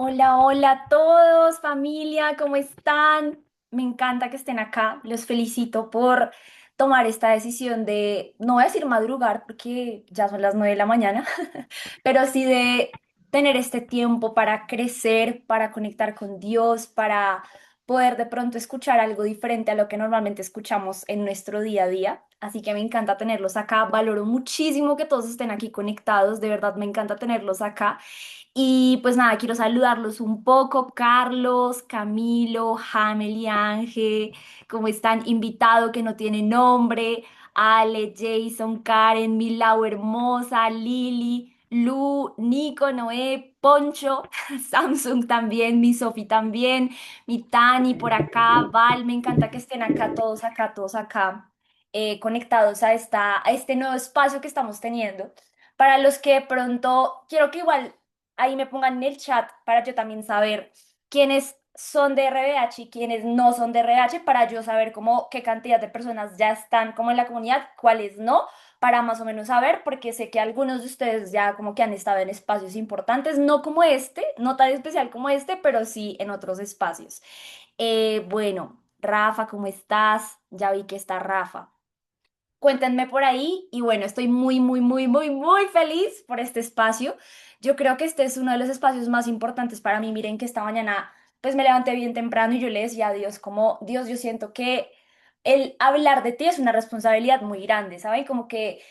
Hola, hola a todos, familia, ¿cómo están? Me encanta que estén acá. Los felicito por tomar esta decisión de, no voy a decir madrugar porque ya son las 9 de la mañana, pero sí de tener este tiempo para crecer, para conectar con Dios, para poder de pronto escuchar algo diferente a lo que normalmente escuchamos en nuestro día a día. Así que me encanta tenerlos acá. Valoro muchísimo que todos estén aquí conectados. De verdad, me encanta tenerlos acá. Y pues nada, quiero saludarlos un poco, Carlos, Camilo, Jamel y Ángel, como están invitado que no tiene nombre, Ale, Jason, Karen, Milau hermosa, Lili, Lu, Nico, Noé, Poncho, Samsung también, mi Sofi también, mi Tani por acá, Val, me encanta que estén acá, todos acá, conectados a este nuevo espacio que estamos teniendo. Para los que de pronto, quiero que igual ahí me pongan en el chat para yo también saber quiénes son de RBH y quiénes no son de RH, para yo saber cómo qué cantidad de personas ya están como en la comunidad, cuáles no, para más o menos saber, porque sé que algunos de ustedes ya como que han estado en espacios importantes, no como este, no tan especial como este, pero sí en otros espacios. Bueno, Rafa, ¿cómo estás? Ya vi que está Rafa. Cuéntenme por ahí y bueno, estoy muy feliz por este espacio. Yo creo que este es uno de los espacios más importantes para mí. Miren que esta mañana pues me levanté bien temprano y yo le decía a Dios como, Dios, yo siento que el hablar de ti es una responsabilidad muy grande, ¿saben? Como que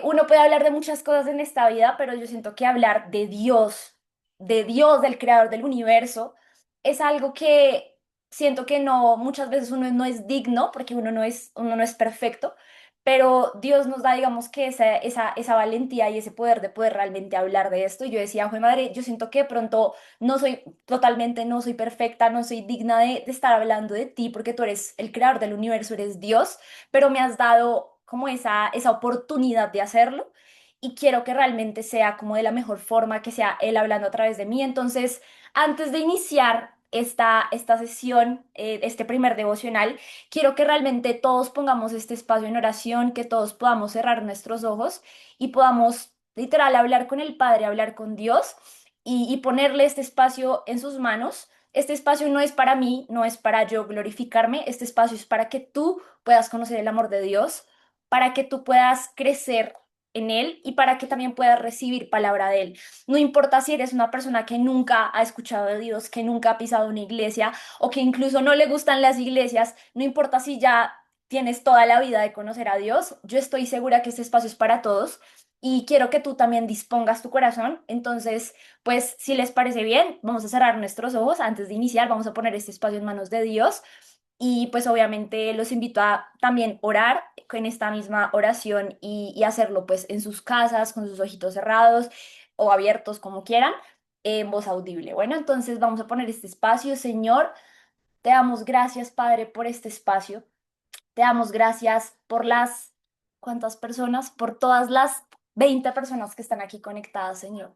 uno puede hablar de muchas cosas en esta vida, pero yo siento que hablar de Dios, del creador del universo, es algo que siento que no, muchas veces uno no es digno porque uno no es perfecto, pero Dios nos da, digamos que esa valentía y ese poder de poder realmente hablar de esto. Y yo decía, joder, madre, yo siento que de pronto no soy totalmente, no soy perfecta, no soy digna de estar hablando de ti porque tú eres el creador del universo, eres Dios, pero me has dado como esa oportunidad de hacerlo. Y quiero que realmente sea como de la mejor forma, que sea Él hablando a través de mí. Entonces, antes de iniciar esta sesión, este primer devocional, quiero que realmente todos pongamos este espacio en oración, que todos podamos cerrar nuestros ojos y podamos literal hablar con el Padre, hablar con Dios y ponerle este espacio en sus manos. Este espacio no es para mí, no es para yo glorificarme, este espacio es para que tú puedas conocer el amor de Dios, para que tú puedas crecer en Él y para que también puedas recibir palabra de Él. No importa si eres una persona que nunca ha escuchado de Dios, que nunca ha pisado una iglesia o que incluso no le gustan las iglesias, no importa si ya tienes toda la vida de conocer a Dios, yo estoy segura que este espacio es para todos y quiero que tú también dispongas tu corazón. Entonces, pues si les parece bien, vamos a cerrar nuestros ojos antes de iniciar, vamos a poner este espacio en manos de Dios y pues obviamente los invito a también orar con esta misma oración y hacerlo pues en sus casas, con sus ojitos cerrados o abiertos como quieran, en voz audible. Bueno, entonces vamos a poner este espacio, Señor. Te damos gracias, Padre, por este espacio. Te damos gracias por las, ¿cuántas personas? Por todas las 20 personas que están aquí conectadas, Señor.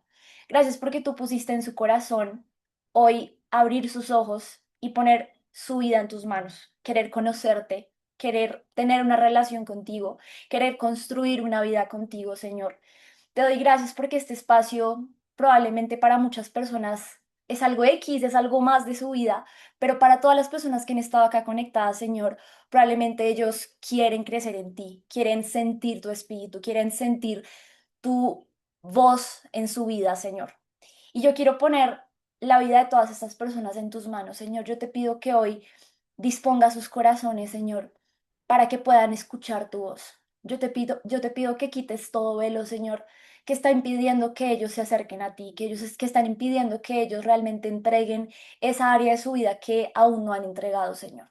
Gracias porque tú pusiste en su corazón hoy abrir sus ojos y poner su vida en tus manos, querer conocerte, querer tener una relación contigo, querer construir una vida contigo, Señor. Te doy gracias porque este espacio probablemente para muchas personas es algo X, es algo más de su vida, pero para todas las personas que han estado acá conectadas, Señor, probablemente ellos quieren crecer en ti, quieren sentir tu espíritu, quieren sentir tu voz en su vida, Señor. Y yo quiero poner la vida de todas estas personas en tus manos, Señor. Yo te pido que hoy disponga sus corazones, Señor, para que puedan escuchar tu voz. Yo te pido que quites todo velo, Señor, que está impidiendo que ellos se acerquen a ti, que están impidiendo que ellos realmente entreguen esa área de su vida que aún no han entregado, Señor.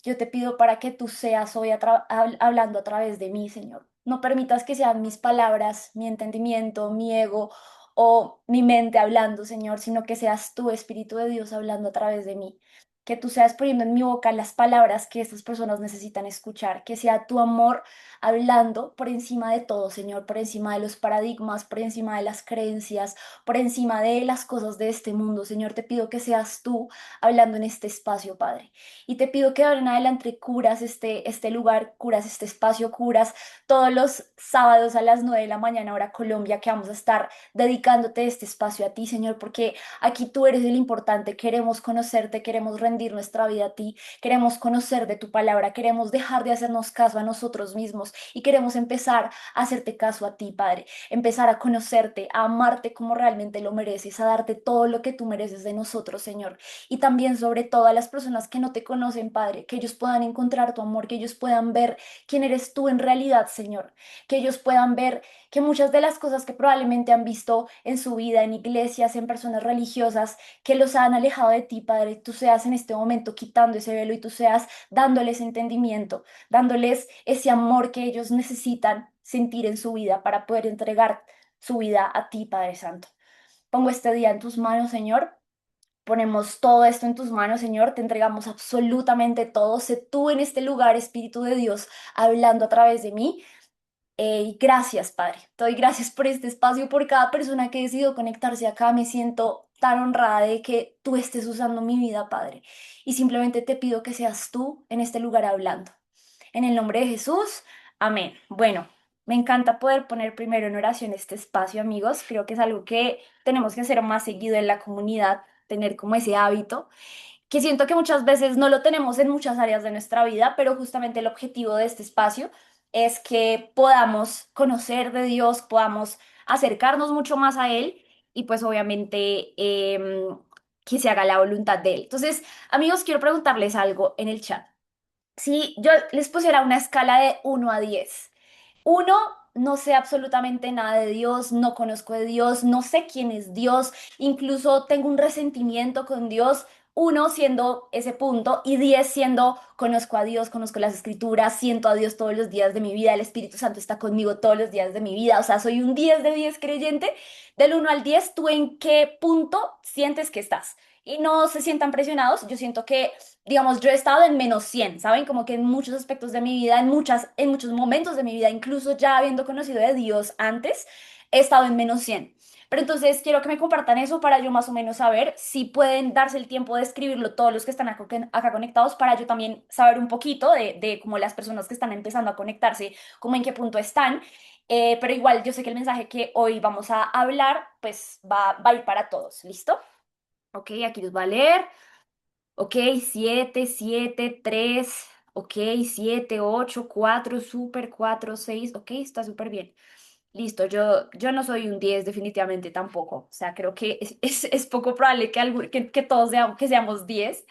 Yo te pido para que tú seas hoy hablando a través de mí, Señor. No permitas que sean mis palabras, mi entendimiento, mi ego o mi mente hablando, Señor, sino que seas tú, Espíritu de Dios, hablando a través de mí. que tú seas poniendo en mi boca las palabras que estas personas necesitan escuchar, que sea tu amor hablando por encima de todo, Señor, por encima de los paradigmas, por encima de las creencias, por encima de las cosas de este mundo. Señor, te pido que seas tú hablando en este espacio, Padre. Y te pido que ahora en adelante curas este lugar, curas este espacio, curas todos los sábados a las 9 de la mañana, hora Colombia, que vamos a estar dedicándote este espacio a ti, Señor, porque aquí tú eres el importante. Queremos conocerte, queremos rendir nuestra vida a ti, queremos conocer de tu palabra, queremos dejar de hacernos caso a nosotros mismos y queremos empezar a hacerte caso a ti, Padre. Empezar a conocerte, a amarte como realmente lo mereces, a darte todo lo que tú mereces de nosotros, Señor. Y también sobre todo a las personas que no te conocen, Padre, que ellos puedan encontrar tu amor, que ellos puedan ver quién eres tú en realidad, Señor, que ellos puedan ver que muchas de las cosas que probablemente han visto en su vida, en iglesias, en personas religiosas, que los han alejado de ti, Padre, tú seas en este momento quitando ese velo y tú seas dándoles entendimiento, dándoles ese amor que ellos necesitan sentir en su vida para poder entregar su vida a ti, Padre Santo. Pongo este día en tus manos, Señor. Ponemos todo esto en tus manos, Señor. Te entregamos absolutamente todo. Sé tú en este lugar, Espíritu de Dios, hablando a través de mí. Y gracias, Padre. Te doy gracias por este espacio, por cada persona que decidió conectarse acá. Me siento tan honrada de que tú estés usando mi vida, Padre. Y simplemente te pido que seas tú en este lugar hablando. En el nombre de Jesús, amén. Bueno, me encanta poder poner primero en oración este espacio, amigos. Creo que es algo que tenemos que hacer más seguido en la comunidad, tener como ese hábito que siento que muchas veces no lo tenemos en muchas áreas de nuestra vida, pero justamente el objetivo de este espacio es que podamos conocer de Dios, podamos acercarnos mucho más a Él y pues obviamente que se haga la voluntad de Él. Entonces, amigos, quiero preguntarles algo en el chat. Si yo les pusiera una escala de 1 a 10, uno, no sé absolutamente nada de Dios, no conozco de Dios, no sé quién es Dios, incluso tengo un resentimiento con Dios, uno siendo ese punto y 10 siendo conozco a Dios, conozco las escrituras, siento a Dios todos los días de mi vida, el Espíritu Santo está conmigo todos los días de mi vida, o sea, soy un 10 de 10 creyente. Del 1 al 10, ¿tú en qué punto sientes que estás? Y no se sientan presionados, yo siento que digamos, yo he estado en -100, ¿saben? Como que en muchos aspectos de mi vida, en muchos momentos de mi vida, incluso ya habiendo conocido de Dios antes, he estado en -100. Pero entonces quiero que me compartan eso para yo más o menos saber si pueden darse el tiempo de escribirlo todos los que están acá conectados para yo también saber un poquito de como las personas que están empezando a conectarse, como en qué punto están. Pero igual yo sé que el mensaje que hoy vamos a hablar pues va a ir para todos. ¿Listo? Ok, aquí los va a leer. Ok, 7, 7, 3. Ok, 7, 8, 4, super 4, 6. Ok, está súper bien. Listo, yo no soy un 10 definitivamente tampoco. O sea, creo que es poco probable que todos que seamos 10,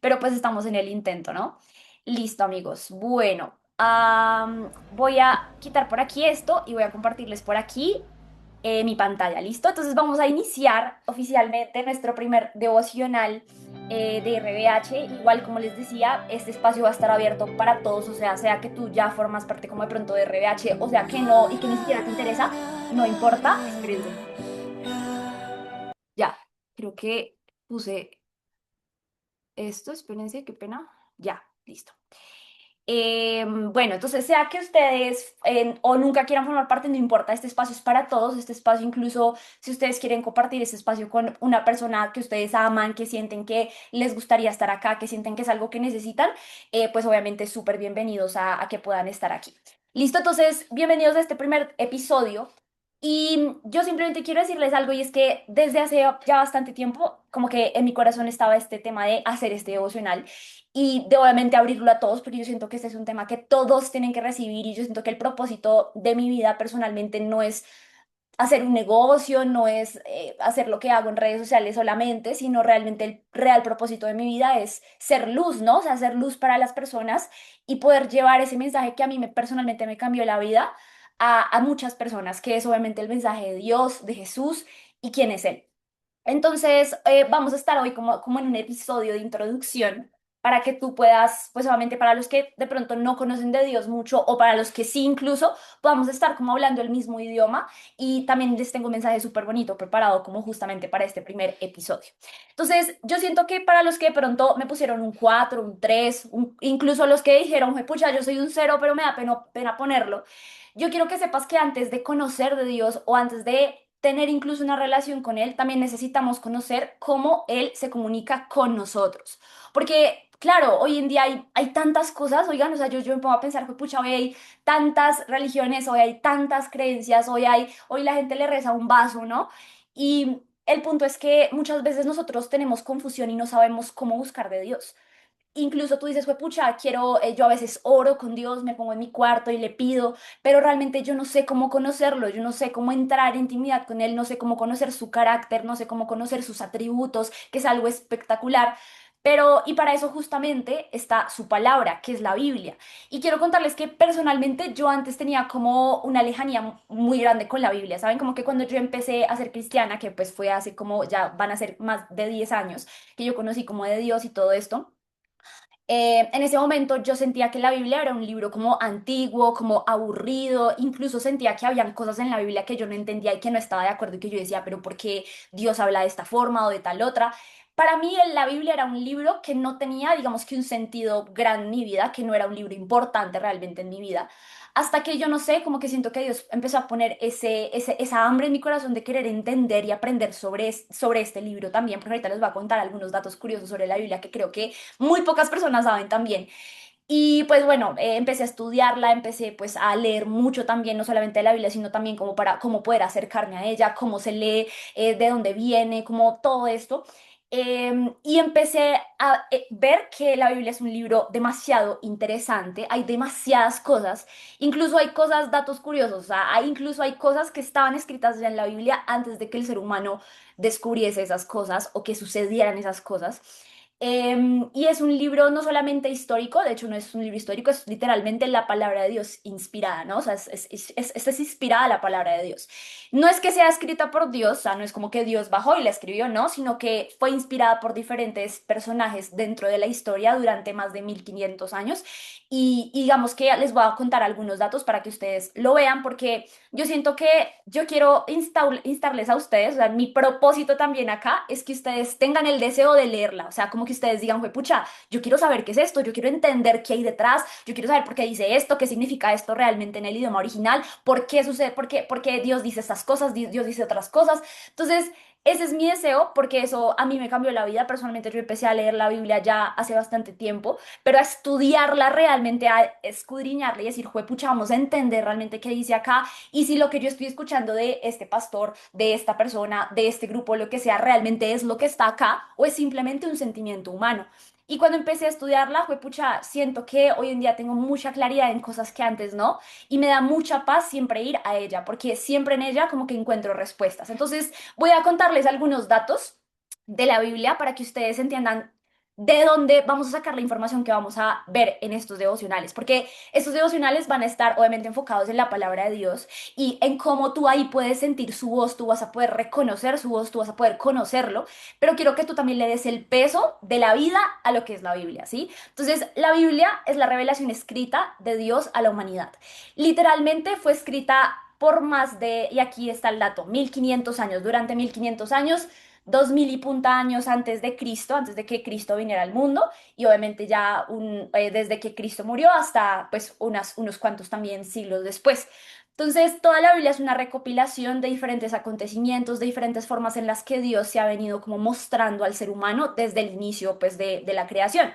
pero pues estamos en el intento, ¿no? Listo, amigos. Bueno, voy a quitar por aquí esto y voy a compartirles por aquí mi pantalla. ¿Listo? Entonces vamos a iniciar oficialmente nuestro primer devocional de RBH. Igual como les decía, este espacio va a estar abierto para todos, o sea que tú ya formas parte como de pronto de RBH, o sea que no y que ni siquiera te interesa, no importa. Espérense, ya, creo que puse esto, espérense, qué pena. Ya, listo. Bueno, entonces sea que ustedes o nunca quieran formar parte, no importa, este espacio es para todos, este espacio incluso si ustedes quieren compartir este espacio con una persona que ustedes aman, que sienten que les gustaría estar acá, que sienten que es algo que necesitan, pues obviamente súper bienvenidos a que puedan estar aquí. Listo, entonces bienvenidos a este primer episodio. Y yo simplemente quiero decirles algo y es que desde hace ya bastante tiempo, como que en mi corazón estaba este tema de hacer este devocional y de obviamente abrirlo a todos, porque yo siento que este es un tema que todos tienen que recibir y yo siento que el propósito de mi vida personalmente no es hacer un negocio, no es hacer lo que hago en redes sociales solamente, sino realmente el real propósito de mi vida es ser luz, ¿no? O sea, ser luz para las personas y poder llevar ese mensaje que a mí personalmente me cambió la vida a muchas personas, que es obviamente el mensaje de Dios, de Jesús y quién es Él. Entonces, vamos a estar hoy como en un episodio de introducción para que tú puedas, pues obviamente para los que de pronto no conocen de Dios mucho o para los que sí incluso, podamos estar como hablando el mismo idioma y también les tengo un mensaje súper bonito preparado como justamente para este primer episodio. Entonces, yo siento que para los que de pronto me pusieron un 4 un 3 incluso los que dijeron, pucha, yo soy un cero pero me da pena ponerlo, yo quiero que sepas que antes de conocer de Dios o antes de tener incluso una relación con Él, también necesitamos conocer cómo Él se comunica con nosotros. Porque, claro, hoy en día hay tantas cosas, oigan, o sea, yo me pongo a pensar, pucha, hoy hay tantas religiones, hoy hay tantas creencias, hoy la gente le reza un vaso, ¿no? Y el punto es que muchas veces nosotros tenemos confusión y no sabemos cómo buscar de Dios. Incluso tú dices, pucha, quiero, yo a veces oro con Dios, me pongo en mi cuarto y le pido, pero realmente yo no sé cómo conocerlo, yo no sé cómo entrar en intimidad con Él, no sé cómo conocer su carácter, no sé cómo conocer sus atributos, que es algo espectacular. Pero, y para eso justamente está su palabra, que es la Biblia. Y quiero contarles que personalmente yo antes tenía como una lejanía muy grande con la Biblia, ¿saben? Como que cuando yo empecé a ser cristiana, que pues fue hace como ya van a ser más de 10 años, que yo conocí como de Dios y todo esto. En ese momento yo sentía que la Biblia era un libro como antiguo, como aburrido, incluso sentía que habían cosas en la Biblia que yo no entendía y que no estaba de acuerdo y que yo decía, pero ¿por qué Dios habla de esta forma o de tal otra? Para mí la Biblia era un libro que no tenía, digamos que un sentido gran en mi vida, que no era un libro importante realmente en mi vida. Hasta que yo no sé, como que siento que Dios empezó a poner esa hambre en mi corazón de querer entender y aprender sobre este libro también, porque ahorita les voy a contar algunos datos curiosos sobre la Biblia que creo que muy pocas personas saben también. Y pues bueno, empecé a estudiarla, empecé pues a leer mucho también, no solamente de la Biblia, sino también como para cómo poder acercarme a ella, cómo se lee, de dónde viene, como todo esto. Y empecé a ver que la Biblia es un libro demasiado interesante, hay demasiadas cosas, incluso hay cosas, datos curiosos, o sea, incluso hay cosas que estaban escritas ya en la Biblia antes de que el ser humano descubriese esas cosas o que sucedieran esas cosas. Y es un libro no solamente histórico, de hecho no es un libro histórico, es literalmente la palabra de Dios inspirada, ¿no? O sea, es inspirada la palabra de Dios. No es que sea escrita por Dios, o sea, no es como que Dios bajó y la escribió, no, sino que fue inspirada por diferentes personajes dentro de la historia durante más de 1500 años. Y digamos que les voy a contar algunos datos para que ustedes lo vean, porque yo siento que yo quiero instarles a ustedes, o sea, mi propósito también acá es que ustedes tengan el deseo de leerla, o sea, como que ustedes digan, pucha, yo quiero saber qué es esto, yo quiero entender qué hay detrás, yo quiero saber por qué dice esto, qué significa esto realmente en el idioma original, por qué sucede, por qué Dios dice estas cosas, Dios dice otras cosas. Entonces, ese es mi deseo porque eso a mí me cambió la vida. Personalmente yo empecé a leer la Biblia ya hace bastante tiempo, pero a estudiarla realmente, a escudriñarla y decir, juepucha, vamos a entender realmente qué dice acá y si lo que yo estoy escuchando de este pastor, de esta persona, de este grupo, lo que sea, realmente es lo que está acá o es simplemente un sentimiento humano. Y cuando empecé a estudiarla, fue pucha, siento que hoy en día tengo mucha claridad en cosas que antes no, y me da mucha paz siempre ir a ella, porque siempre en ella como que encuentro respuestas. Entonces, voy a contarles algunos datos de la Biblia para que ustedes entiendan de dónde vamos a sacar la información que vamos a ver en estos devocionales, porque estos devocionales van a estar obviamente enfocados en la palabra de Dios y en cómo tú ahí puedes sentir su voz, tú vas a poder reconocer su voz, tú vas a poder conocerlo, pero quiero que tú también le des el peso de la vida a lo que es la Biblia, ¿sí? Entonces, la Biblia es la revelación escrita de Dios a la humanidad. Literalmente fue escrita por más de, y aquí está el dato, 1500 años, durante 1500 años, 2000 y punta años antes de Cristo, antes de que Cristo viniera al mundo, y obviamente ya desde que Cristo murió hasta pues unos cuantos también siglos después. Entonces, toda la Biblia es una recopilación de diferentes acontecimientos, de diferentes formas en las que Dios se ha venido como mostrando al ser humano desde el inicio pues de la creación.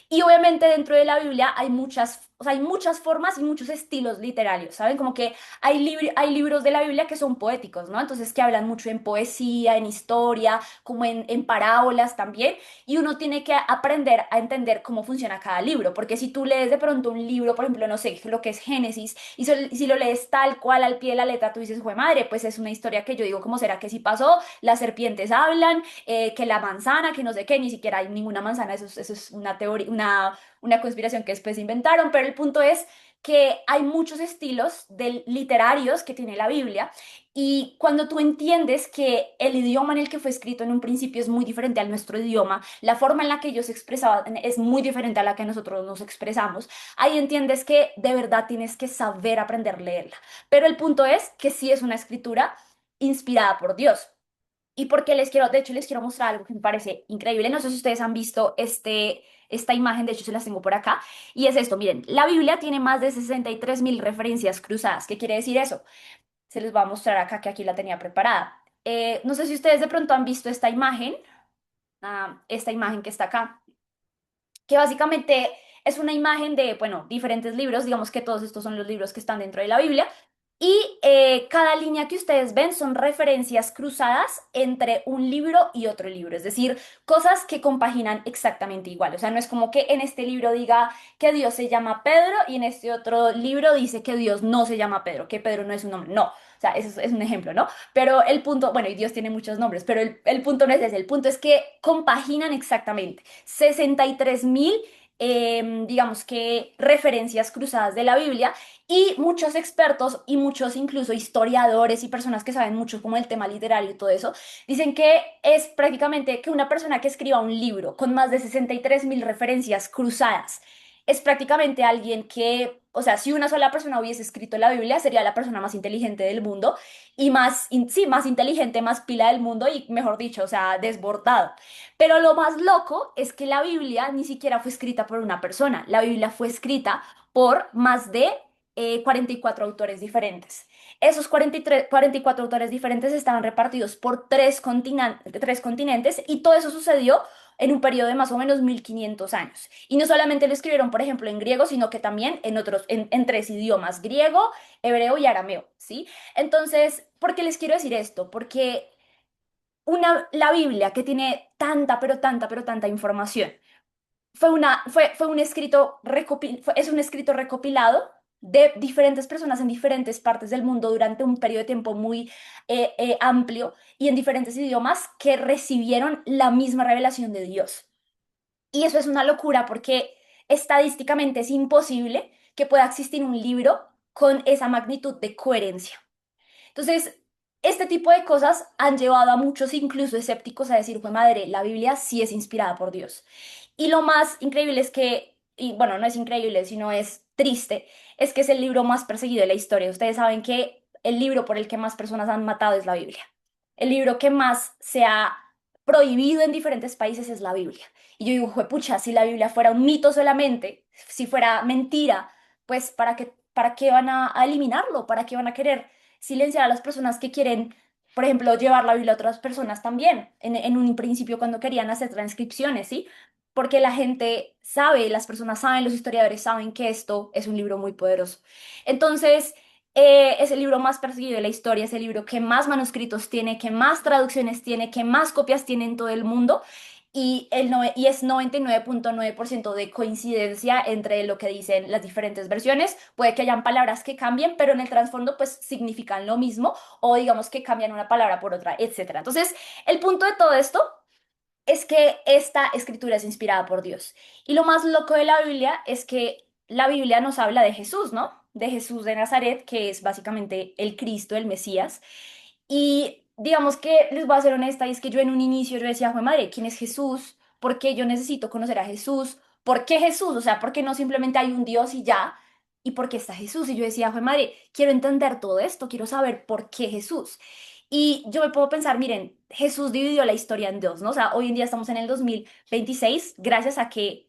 Y obviamente dentro de la Biblia hay muchas, o sea, hay muchas formas y muchos estilos literarios, ¿saben? Como que hay libros de la Biblia que son poéticos, ¿no? Entonces que hablan mucho en poesía, en historia, como en parábolas también, y uno tiene que aprender a entender cómo funciona cada libro, porque si tú lees de pronto un libro, por ejemplo, no sé, lo que es Génesis, y si lo lees tal cual al pie de la letra, tú dices, jue madre, pues es una historia que yo digo, ¿cómo será que si pasó? Las serpientes hablan, que la manzana, que no sé qué, ni siquiera hay ninguna manzana, eso es una teoría, una conspiración que después inventaron, pero el punto es que hay muchos estilos literarios que tiene la Biblia y cuando tú entiendes que el idioma en el que fue escrito en un principio es muy diferente al nuestro idioma, la forma en la que ellos se expresaban es muy diferente a la que nosotros nos expresamos, ahí entiendes que de verdad tienes que saber aprender a leerla. Pero el punto es que sí es una escritura inspirada por Dios. Y porque les quiero, de hecho, les quiero mostrar algo que me parece increíble. No sé si ustedes han visto esta imagen, de hecho, se las tengo por acá. Y es esto, miren, la Biblia tiene más de 63.000 referencias cruzadas. ¿Qué quiere decir eso? Se les va a mostrar acá que aquí la tenía preparada. No sé si ustedes de pronto han visto esta imagen que está acá, que básicamente es una imagen de, bueno, diferentes libros, digamos que todos estos son los libros que están dentro de la Biblia, y cada línea que ustedes ven son referencias cruzadas entre un libro y otro libro, es decir, cosas que compaginan exactamente igual, o sea, no es como que en este libro diga que Dios se llama Pedro y en este otro libro dice que Dios no se llama Pedro, que Pedro no es un nombre, no. O sea, eso es un ejemplo, ¿no? Pero el punto, bueno, y Dios tiene muchos nombres, pero el punto no es ese, el punto es que compaginan exactamente. 63.000, digamos que, referencias cruzadas de la Biblia y muchos expertos y muchos incluso historiadores y personas que saben mucho como el tema literario y todo eso, dicen que es prácticamente que una persona que escriba un libro con más de 63.000 referencias cruzadas es prácticamente alguien que, o sea, si una sola persona hubiese escrito la Biblia, sería la persona más inteligente del mundo y sí, más inteligente, más pila del mundo y, mejor dicho, o sea, desbordado. Pero lo más loco es que la Biblia ni siquiera fue escrita por una persona. La Biblia fue escrita por más de 44 autores diferentes. Esos 44 autores diferentes estaban repartidos por tres continentes y todo eso sucedió en un periodo de más o menos 1500 años. Y no solamente lo escribieron, por ejemplo, en griego, sino que también en tres idiomas, griego, hebreo y arameo, ¿sí? Entonces, ¿por qué les quiero decir esto? Porque la Biblia que tiene tanta, pero tanta, pero tanta información, fue un es un escrito recopilado de diferentes personas en diferentes partes del mundo durante un periodo de tiempo muy amplio y en diferentes idiomas que recibieron la misma revelación de Dios. Y eso es una locura porque estadísticamente es imposible que pueda existir un libro con esa magnitud de coherencia. Entonces, este tipo de cosas han llevado a muchos, incluso escépticos, a decir, fue madre, la Biblia sí es inspirada por Dios. Y lo más increíble es que, y bueno, no es increíble, sino es triste, es que es el libro más perseguido de la historia. Ustedes saben que el libro por el que más personas han matado es la Biblia. El libro que más se ha prohibido en diferentes países es la Biblia. Y yo digo, juepucha, si la Biblia fuera un mito solamente, si fuera mentira, pues para qué van a eliminarlo? ¿Para qué van a querer silenciar a las personas que quieren, por ejemplo, llevar la Biblia a otras personas también, en un principio cuando querían hacer transcripciones, ¿sí? Porque la gente sabe, las personas saben, los historiadores saben que esto es un libro muy poderoso. Entonces, es el libro más perseguido de la historia, es el libro que más manuscritos tiene, que más traducciones tiene, que más copias tiene en todo el mundo. Y es 99.9% de coincidencia entre lo que dicen las diferentes versiones. Puede que hayan palabras que cambien, pero en el trasfondo pues significan lo mismo o digamos que cambian una palabra por otra, etcétera. Entonces, el punto de todo esto es que esta escritura es inspirada por Dios. Y lo más loco de la Biblia es que la Biblia nos habla de Jesús, ¿no? De Jesús de Nazaret, que es básicamente el Cristo, el Mesías. Y digamos que les voy a ser honesta, y es que yo en un inicio yo decía, "Jue madre, ¿quién es Jesús? ¿Por qué yo necesito conocer a Jesús? ¿Por qué Jesús? O sea, ¿por qué no simplemente hay un Dios y ya? ¿Y por qué está Jesús?" Y yo decía, "Jue madre, quiero entender todo esto, quiero saber por qué Jesús." Y yo me puedo pensar, miren, Jesús dividió la historia en dos, ¿no? O sea, hoy en día estamos en el 2026 gracias a que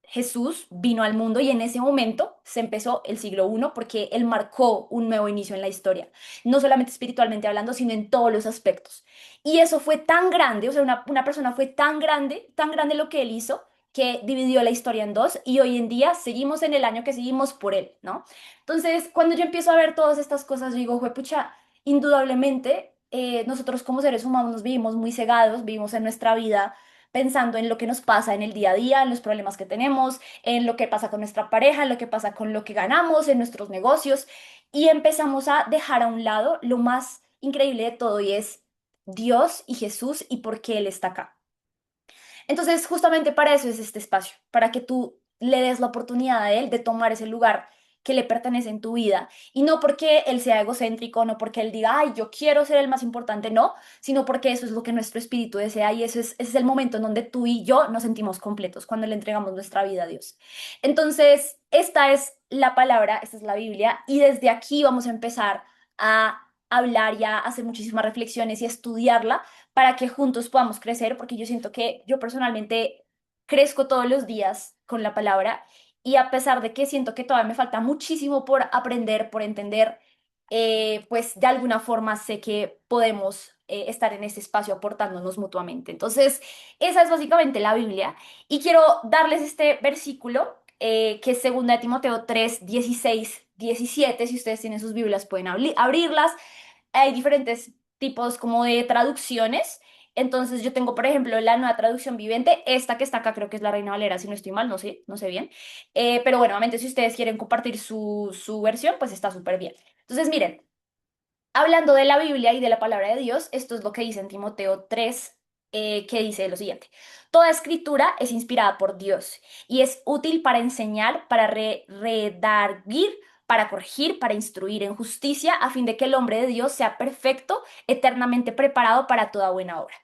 Jesús vino al mundo y en ese momento se empezó el siglo I porque él marcó un nuevo inicio en la historia, no solamente espiritualmente hablando, sino en todos los aspectos. Y eso fue tan grande, o sea, una persona fue tan grande lo que él hizo, que dividió la historia en dos y hoy en día seguimos en el año que seguimos por él, ¿no? Entonces, cuando yo empiezo a ver todas estas cosas, yo digo, pucha, indudablemente nosotros como seres humanos nos vivimos muy cegados, vivimos en nuestra vida pensando en lo que nos pasa en el día a día, en los problemas que tenemos, en lo que pasa con nuestra pareja, en lo que pasa con lo que ganamos, en nuestros negocios, y empezamos a dejar a un lado lo más increíble de todo y es Dios y Jesús y por qué Él está acá. Entonces, justamente para eso es este espacio, para que tú le des la oportunidad a Él de tomar ese lugar que le pertenece en tu vida. Y no porque él sea egocéntrico, no porque él diga, ay, yo quiero ser el más importante, no, sino porque eso es lo que nuestro espíritu desea y ese es el momento en donde tú y yo nos sentimos completos, cuando le entregamos nuestra vida a Dios. Entonces, esta es la palabra, esta es la Biblia, y desde aquí vamos a empezar a hablar y a hacer muchísimas reflexiones y a estudiarla para que juntos podamos crecer, porque yo siento que yo personalmente crezco todos los días con la palabra y a pesar de que siento que todavía me falta muchísimo por aprender, por entender, pues de alguna forma sé que podemos estar en ese espacio aportándonos mutuamente. Entonces, esa es básicamente la Biblia y quiero darles este versículo que es 2 Timoteo 3 16 17. Si ustedes tienen sus Biblias pueden abrirlas. Hay diferentes tipos como de traducciones. Entonces yo tengo, por ejemplo, la nueva traducción viviente, esta que está acá creo que es la Reina Valera, si no estoy mal, no sé bien. Pero bueno, obviamente si ustedes quieren compartir su versión, pues está súper bien. Entonces miren, hablando de la Biblia y de la palabra de Dios, esto es lo que dice en Timoteo 3, que dice lo siguiente. Toda escritura es inspirada por Dios y es útil para enseñar, para redarguir, para corregir, para instruir en justicia, a fin de que el hombre de Dios sea perfecto, eternamente preparado para toda buena obra.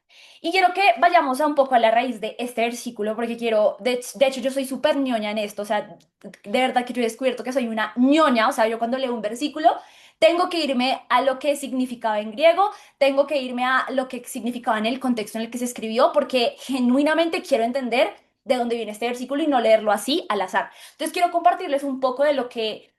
Y quiero que vayamos a un poco a la raíz de este versículo, porque quiero, de hecho yo soy súper ñoña en esto, o sea, de verdad que yo he descubierto que soy una ñoña, o sea, yo cuando leo un versículo tengo que irme a lo que significaba en griego, tengo que irme a lo que significaba en el contexto en el que se escribió, porque genuinamente quiero entender de dónde viene este versículo y no leerlo así al azar. Entonces quiero compartirles un poco de lo que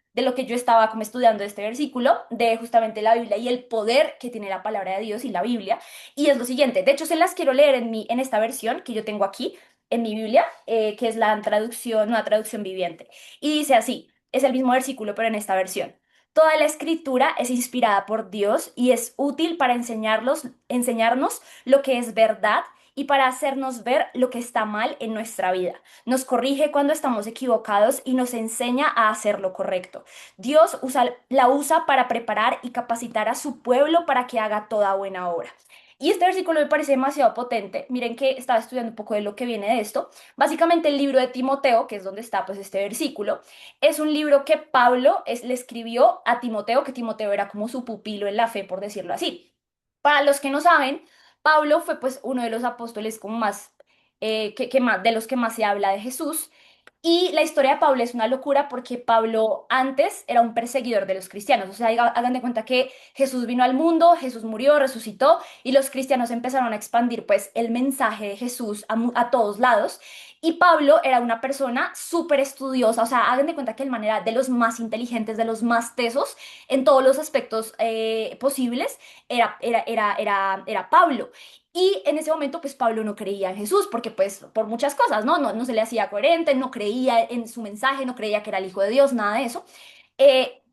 yo estaba como estudiando de este versículo, de justamente la Biblia y el poder que tiene la palabra de Dios y la Biblia. Y es lo siguiente, de hecho se las quiero leer en esta versión que yo tengo aquí, en mi Biblia, que es la traducción, una traducción viviente. Y dice así, es el mismo versículo, pero en esta versión. Toda la escritura es inspirada por Dios y es útil para enseñarnos lo que es verdad y para hacernos ver lo que está mal en nuestra vida. Nos corrige cuando estamos equivocados y nos enseña a hacer lo correcto. La usa para preparar y capacitar a su pueblo para que haga toda buena obra. Y este versículo me parece demasiado potente. Miren que estaba estudiando un poco de lo que viene de esto. Básicamente el libro de Timoteo, que es donde está pues este versículo, es un libro que le escribió a Timoteo, que Timoteo era como su pupilo en la fe, por decirlo así. Para los que no saben, Pablo fue pues uno de los apóstoles como más, más, de los que más se habla de Jesús. Y la historia de Pablo es una locura porque Pablo antes era un perseguidor de los cristianos. O sea, hagan de cuenta que Jesús vino al mundo, Jesús murió, resucitó y los cristianos empezaron a expandir pues el mensaje de Jesús a todos lados. Y Pablo era una persona súper estudiosa. O sea, hagan de cuenta que el man era de los más inteligentes, de los más tesos en todos los aspectos posibles. Era Pablo. Y en ese momento, pues Pablo no creía en Jesús, porque pues por muchas cosas, ¿no? No se le hacía coherente, no creía en su mensaje, no creía que era el Hijo de Dios, nada de eso.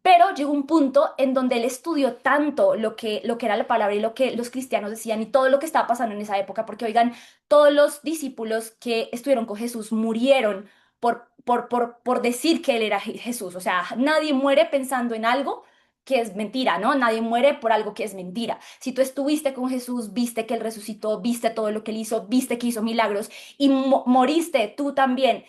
Pero llegó un punto en donde él estudió tanto lo que era la palabra y lo que los cristianos decían y todo lo que estaba pasando en esa época, porque oigan, todos los discípulos que estuvieron con Jesús murieron por decir que él era Jesús. O sea, nadie muere pensando en algo que es mentira, ¿no? Nadie muere por algo que es mentira. Si tú estuviste con Jesús, viste que Él resucitó, viste todo lo que Él hizo, viste que hizo milagros y moriste tú también,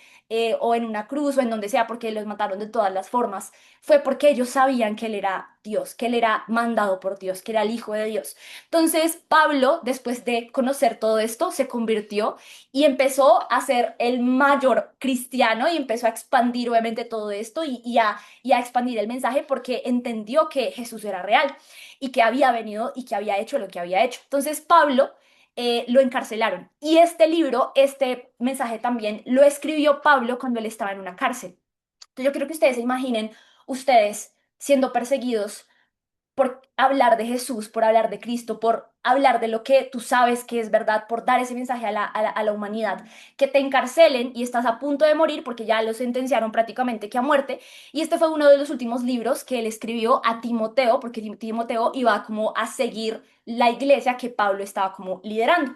o en una cruz o en donde sea, porque los mataron de todas las formas, fue porque ellos sabían que Él era Dios, que Él era mandado por Dios, que era el Hijo de Dios. Entonces, Pablo, después de conocer todo esto, se convirtió y empezó a ser el mayor cristiano y empezó a expandir obviamente todo esto y a expandir el mensaje porque entendió que Jesús era real y que había venido y que había hecho lo que había hecho. Entonces Pablo lo encarcelaron y este libro, este mensaje también lo escribió Pablo cuando él estaba en una cárcel. Entonces yo quiero que ustedes se imaginen ustedes siendo perseguidos por hablar de Jesús, por hablar de Cristo, por hablar de lo que tú sabes que es verdad, por dar ese mensaje a la humanidad, que te encarcelen y estás a punto de morir porque ya lo sentenciaron prácticamente que a muerte. Y este fue uno de los últimos libros que él escribió a Timoteo, porque Timoteo iba como a seguir la iglesia que Pablo estaba como liderando.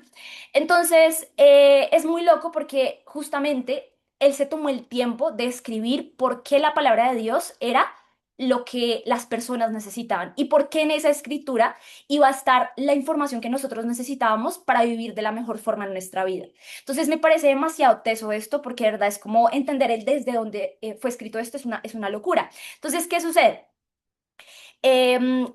Entonces, es muy loco porque justamente él se tomó el tiempo de escribir por qué la palabra de Dios era lo que las personas necesitaban y por qué en esa escritura iba a estar la información que nosotros necesitábamos para vivir de la mejor forma en nuestra vida. Entonces me parece demasiado teso esto porque de verdad es como entender el desde donde fue escrito esto es una locura. Entonces, ¿qué sucede? Él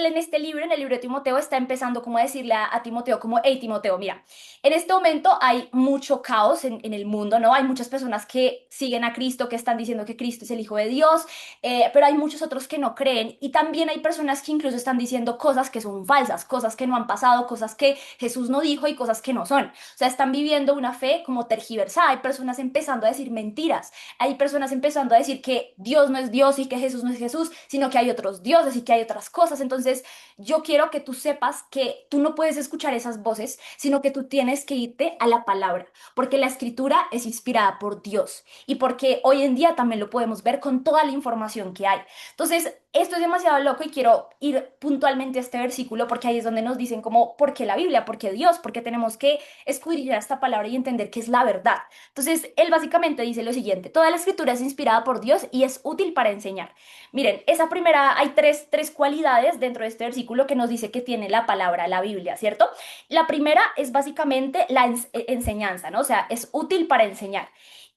en este libro, en el libro de Timoteo, está empezando como a decirle a Timoteo, como, hey Timoteo, mira, en este momento hay mucho caos en el mundo, ¿no? Hay muchas personas que siguen a Cristo, que están diciendo que Cristo es el Hijo de Dios, pero hay muchos otros que no creen y también hay personas que incluso están diciendo cosas que son falsas, cosas que no han pasado, cosas que Jesús no dijo y cosas que no son. O sea, están viviendo una fe como tergiversada, hay personas empezando a decir mentiras, hay personas empezando a decir que Dios no es Dios y que Jesús no es Jesús, sino que hay otros dioses y que hay otras cosas. Entonces, yo quiero que tú sepas que tú no puedes escuchar esas voces, sino que tú tienes que irte a la palabra, porque la escritura es inspirada por Dios y porque hoy en día también lo podemos ver con toda la información que hay. Entonces, esto es demasiado loco y quiero ir puntualmente a este versículo porque ahí es donde nos dicen como, ¿por qué la Biblia? ¿Por qué Dios? Porque tenemos que escudriñar esta palabra y entender que es la verdad. Entonces, él básicamente dice lo siguiente, toda la escritura es inspirada por Dios y es útil para enseñar. Miren, esa primera, hay tres cualidades dentro de este versículo que nos dice que tiene la palabra, la Biblia, ¿cierto? La primera es básicamente la enseñanza, ¿no? O sea, es útil para enseñar.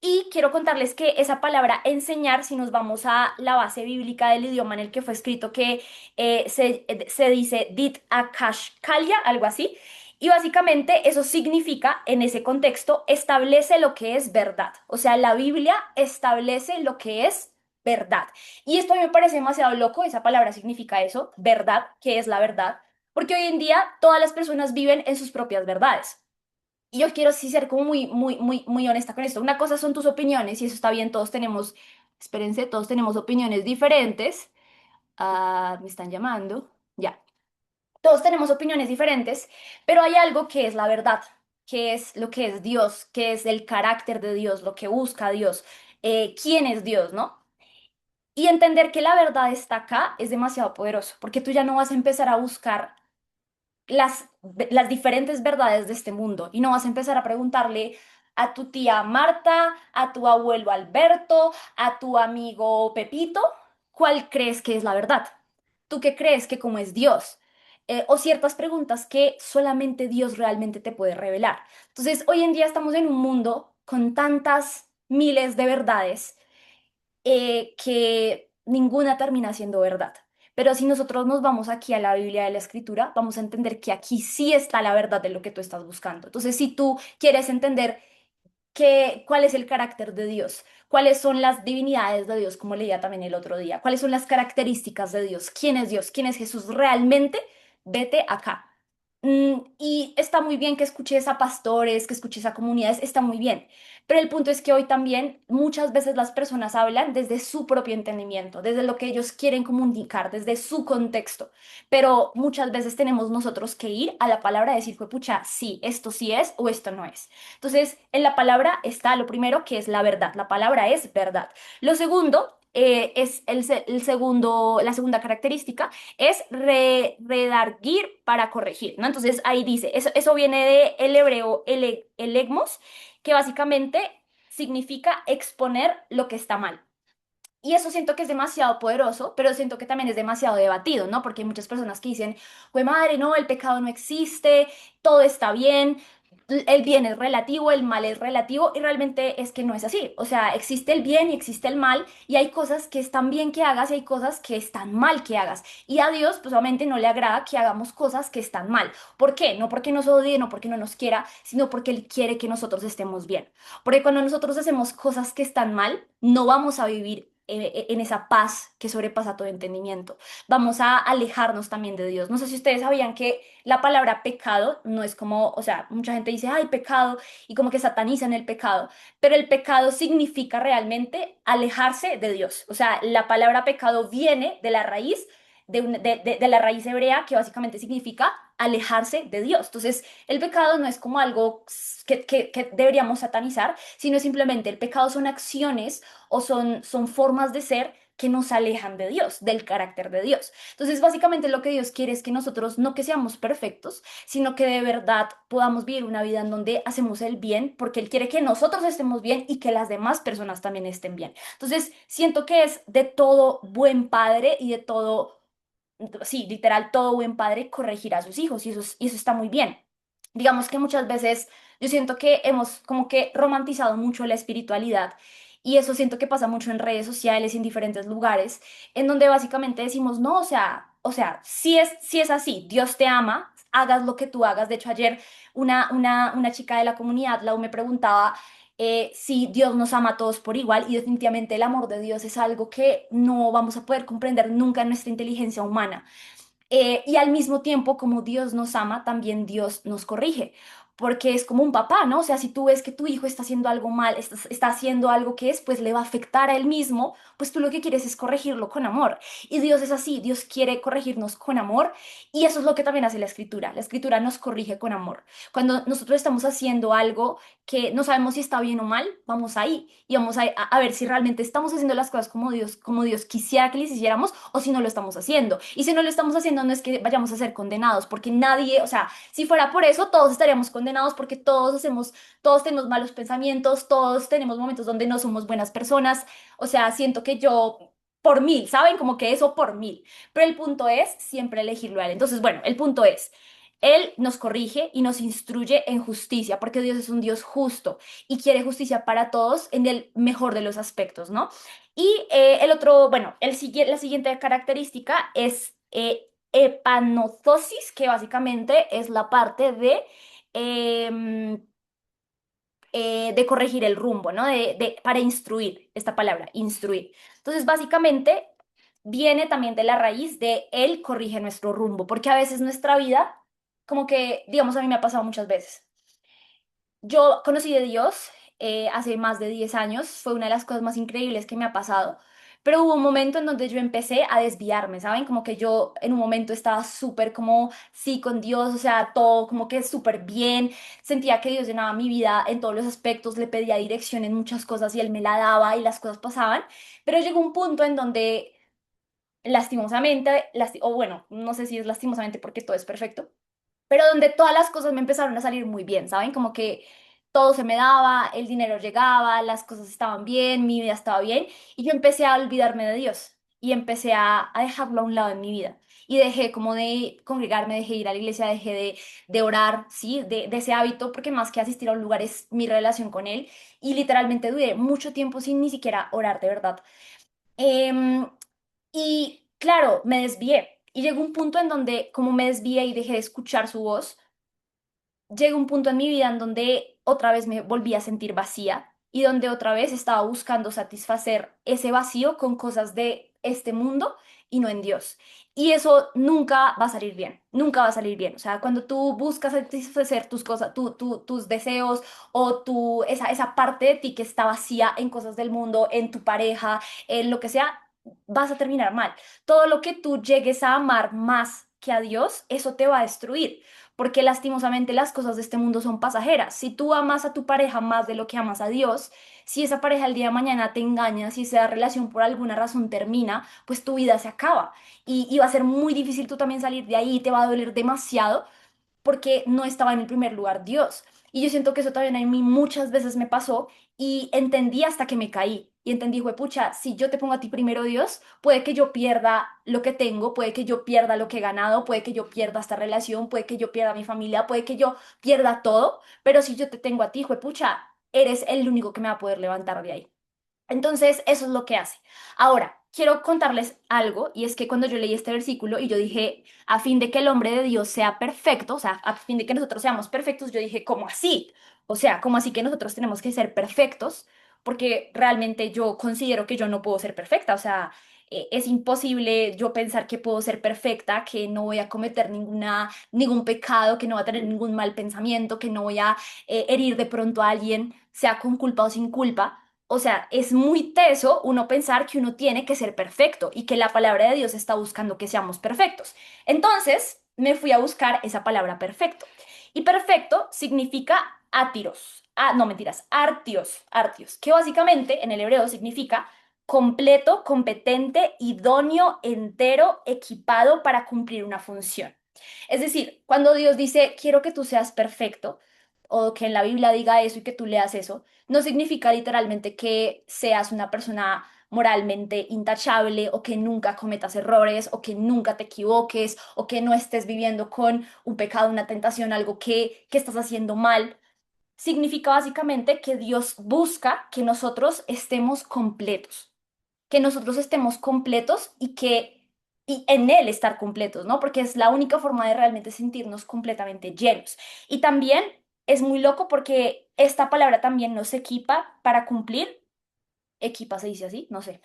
Y quiero contarles que esa palabra enseñar, si nos vamos a la base bíblica del idioma en el que fue escrito, que se dice dit akashkalia, algo así, y básicamente eso significa, en ese contexto, establece lo que es verdad. O sea, la Biblia establece lo que es verdad. Y esto a mí me parece demasiado loco, esa palabra significa eso, verdad, que es la verdad, porque hoy en día todas las personas viven en sus propias verdades. Y yo quiero sí ser como muy honesta con esto. Una cosa son tus opiniones y eso está bien, todos tenemos, espérense, todos tenemos opiniones diferentes. Ah, me están llamando. Ya. Todos tenemos opiniones diferentes, pero hay algo que es la verdad, que es lo que es Dios, que es el carácter de Dios, lo que busca Dios, quién es Dios, ¿no? Y entender que la verdad está acá es demasiado poderoso, porque tú ya no vas a empezar a buscar las, las diferentes verdades de este mundo y no vas a empezar a preguntarle a tu tía Marta, a tu abuelo Alberto, a tu amigo Pepito, ¿cuál crees que es la verdad? ¿Tú qué crees que como es Dios? O ciertas preguntas que solamente Dios realmente te puede revelar. Entonces, hoy en día estamos en un mundo con tantas miles de verdades que ninguna termina siendo verdad. Pero si nosotros nos vamos aquí a la Biblia de la Escritura, vamos a entender que aquí sí está la verdad de lo que tú estás buscando. Entonces, si tú quieres entender cuál es el carácter de Dios, cuáles son las divinidades de Dios, como leía también el otro día, cuáles son las características de Dios, quién es Jesús realmente, vete acá. Y está muy bien que escuches a pastores, que escuches a comunidades, está muy bien. Pero el punto es que hoy también muchas veces las personas hablan desde su propio entendimiento, desde lo que ellos quieren comunicar, desde su contexto. Pero muchas veces tenemos nosotros que ir a la palabra y decir, pucha, sí, esto sí es o esto no es. Entonces, en la palabra está lo primero que es la verdad. La palabra es verdad. Lo segundo es el segundo, la segunda característica es redarguir para corregir, ¿no? Entonces ahí dice, eso viene de el hebreo elegmos, que básicamente significa exponer lo que está mal. Y eso siento que es demasiado poderoso, pero siento que también es demasiado debatido, ¿no? Porque hay muchas personas que dicen, güey, madre, no, el pecado no existe, todo está bien, el bien es relativo, el mal es relativo, y realmente es que no es así. O sea, existe el bien y existe el mal, y hay cosas que están bien que hagas y hay cosas que están mal que hagas. Y a Dios, pues obviamente no le agrada que hagamos cosas que están mal. ¿Por qué? No porque nos odie, no porque no nos quiera, sino porque Él quiere que nosotros estemos bien. Porque cuando nosotros hacemos cosas que están mal, no vamos a vivir en esa paz que sobrepasa todo entendimiento. Vamos a alejarnos también de Dios. No sé si ustedes sabían que la palabra pecado no es como, o sea, mucha gente dice, ay, pecado, y como que satanizan el pecado, pero el pecado significa realmente alejarse de Dios. O sea, la palabra pecado viene de la raíz. De la raíz hebrea que básicamente significa alejarse de Dios. Entonces, el pecado no es como algo que deberíamos satanizar, sino simplemente el pecado son acciones o son formas de ser que nos alejan de Dios, del carácter de Dios. Entonces, básicamente lo que Dios quiere es que nosotros no que seamos perfectos, sino que de verdad podamos vivir una vida en donde hacemos el bien, porque Él quiere que nosotros estemos bien y que las demás personas también estén bien. Entonces, siento que es de todo buen padre y de todo, sí, literal, todo buen padre corregir a sus hijos y eso está muy bien. Digamos que muchas veces yo siento que hemos como que romantizado mucho la espiritualidad y eso siento que pasa mucho en redes sociales y en diferentes lugares, en donde básicamente decimos, no, o sea, si es así, Dios te ama, hagas lo que tú hagas. De hecho, ayer una chica de la comunidad, Lau, me preguntaba si Dios nos ama a todos por igual y definitivamente el amor de Dios es algo que no vamos a poder comprender nunca en nuestra inteligencia humana. Y al mismo tiempo, como Dios nos ama, también Dios nos corrige, porque es como un papá, ¿no? O sea, si tú ves que tu hijo está haciendo algo mal, está haciendo algo que pues le va a afectar a él mismo, pues tú lo que quieres es corregirlo con amor. Y Dios es así, Dios quiere corregirnos con amor y eso es lo que también hace la escritura. La escritura nos corrige con amor. Cuando nosotros estamos haciendo algo que no sabemos si está bien o mal, vamos ahí y vamos a ver si realmente estamos haciendo las cosas como Dios quisiera que les hiciéramos o si no lo estamos haciendo. Y si no lo estamos haciendo, no es que vayamos a ser condenados, porque nadie, o sea, si fuera por eso, todos estaríamos condenados porque todos tenemos malos pensamientos, todos tenemos momentos donde no somos buenas personas. O sea, siento que yo por mil, ¿saben? Como que eso por mil. Pero el punto es siempre elegirlo a él. Entonces, bueno, el punto es, él nos corrige y nos instruye en justicia, porque Dios es un Dios justo y quiere justicia para todos en el mejor de los aspectos, ¿no? Y el otro, bueno, la siguiente característica es epanotosis, que básicamente es la parte em, de corregir el rumbo, ¿no? Para instruir, esta palabra, instruir. Entonces, básicamente, viene también de la raíz de él corrige nuestro rumbo, porque a veces nuestra vida, como que, digamos, a mí me ha pasado muchas veces. Yo conocí de Dios hace más de 10 años, fue una de las cosas más increíbles que me ha pasado, pero hubo un momento en donde yo empecé a desviarme, ¿saben? Como que yo en un momento estaba súper como, sí, con Dios, o sea, todo como que súper bien, sentía que Dios llenaba mi vida en todos los aspectos, le pedía dirección en muchas cosas y Él me la daba y las cosas pasaban, pero llegó un punto en donde lastimosamente, o bueno, no sé si es lastimosamente porque todo es perfecto, pero donde todas las cosas me empezaron a salir muy bien, ¿saben? Como que todo se me daba, el dinero llegaba, las cosas estaban bien, mi vida estaba bien, y yo empecé a olvidarme de Dios y empecé a dejarlo a un lado en mi vida. Y dejé como de congregarme, dejé de ir a la iglesia, dejé de orar, ¿sí? De ese hábito, porque más que asistir a un lugar es mi relación con Él. Y literalmente duré mucho tiempo sin ni siquiera orar, de verdad. Em, y claro, me desvié. Y llegó un punto en donde, como me desvié y dejé de escuchar su voz, llegó un punto en mi vida en donde otra vez me volví a sentir vacía y donde otra vez estaba buscando satisfacer ese vacío con cosas de este mundo y no en Dios. Y eso nunca va a salir bien, nunca va a salir bien. O sea, cuando tú buscas satisfacer tus cosas, tus deseos o esa parte de ti que está vacía en cosas del mundo, en tu pareja, en lo que sea, vas a terminar mal. Todo lo que tú llegues a amar más que a Dios, eso te va a destruir porque lastimosamente las cosas de este mundo son pasajeras. Si tú amas a tu pareja más de lo que amas a Dios, si esa pareja el día de mañana te engaña, si esa relación por alguna razón termina, pues tu vida se acaba y va a ser muy difícil tú también salir de ahí y te va a doler demasiado porque no estaba en el primer lugar Dios. Y yo siento que eso también a mí muchas veces me pasó y entendí hasta que me caí. Y entendí, pucha, si yo te pongo a ti primero Dios, puede que yo pierda lo que tengo, puede que yo pierda lo que he ganado, puede que yo pierda esta relación, puede que yo pierda mi familia, puede que yo pierda todo, pero si yo te tengo a ti, pucha, eres el único que me va a poder levantar de ahí. Entonces, eso es lo que hace. Ahora, quiero contarles algo, y es que cuando yo leí este versículo y yo dije, a fin de que el hombre de Dios sea perfecto, o sea, a fin de que nosotros seamos perfectos, yo dije, ¿cómo así? O sea, ¿cómo así que nosotros tenemos que ser perfectos? Porque realmente yo considero que yo no puedo ser perfecta, o sea, es imposible yo pensar que puedo ser perfecta, que no voy a cometer ningún pecado, que no voy a tener ningún mal pensamiento, que no voy a herir de pronto a alguien, sea con culpa o sin culpa. O sea, es muy teso uno pensar que uno tiene que ser perfecto y que la palabra de Dios está buscando que seamos perfectos. Entonces, me fui a buscar esa palabra perfecto. Y perfecto significa átiros. Ah, no, mentiras, artios, artios, que básicamente en el hebreo significa completo, competente, idóneo, entero, equipado para cumplir una función. Es decir, cuando Dios dice, quiero que tú seas perfecto, o que en la Biblia diga eso y que tú leas eso, no significa literalmente que seas una persona moralmente intachable o que nunca cometas errores o que nunca te equivoques o que no estés viviendo con un pecado, una tentación, algo que estás haciendo mal. Significa básicamente que Dios busca que nosotros estemos completos, que nosotros estemos completos y en Él estar completos, ¿no? Porque es la única forma de realmente sentirnos completamente llenos. Y también es muy loco porque esta palabra también nos equipa para cumplir, equipa se dice así, no sé.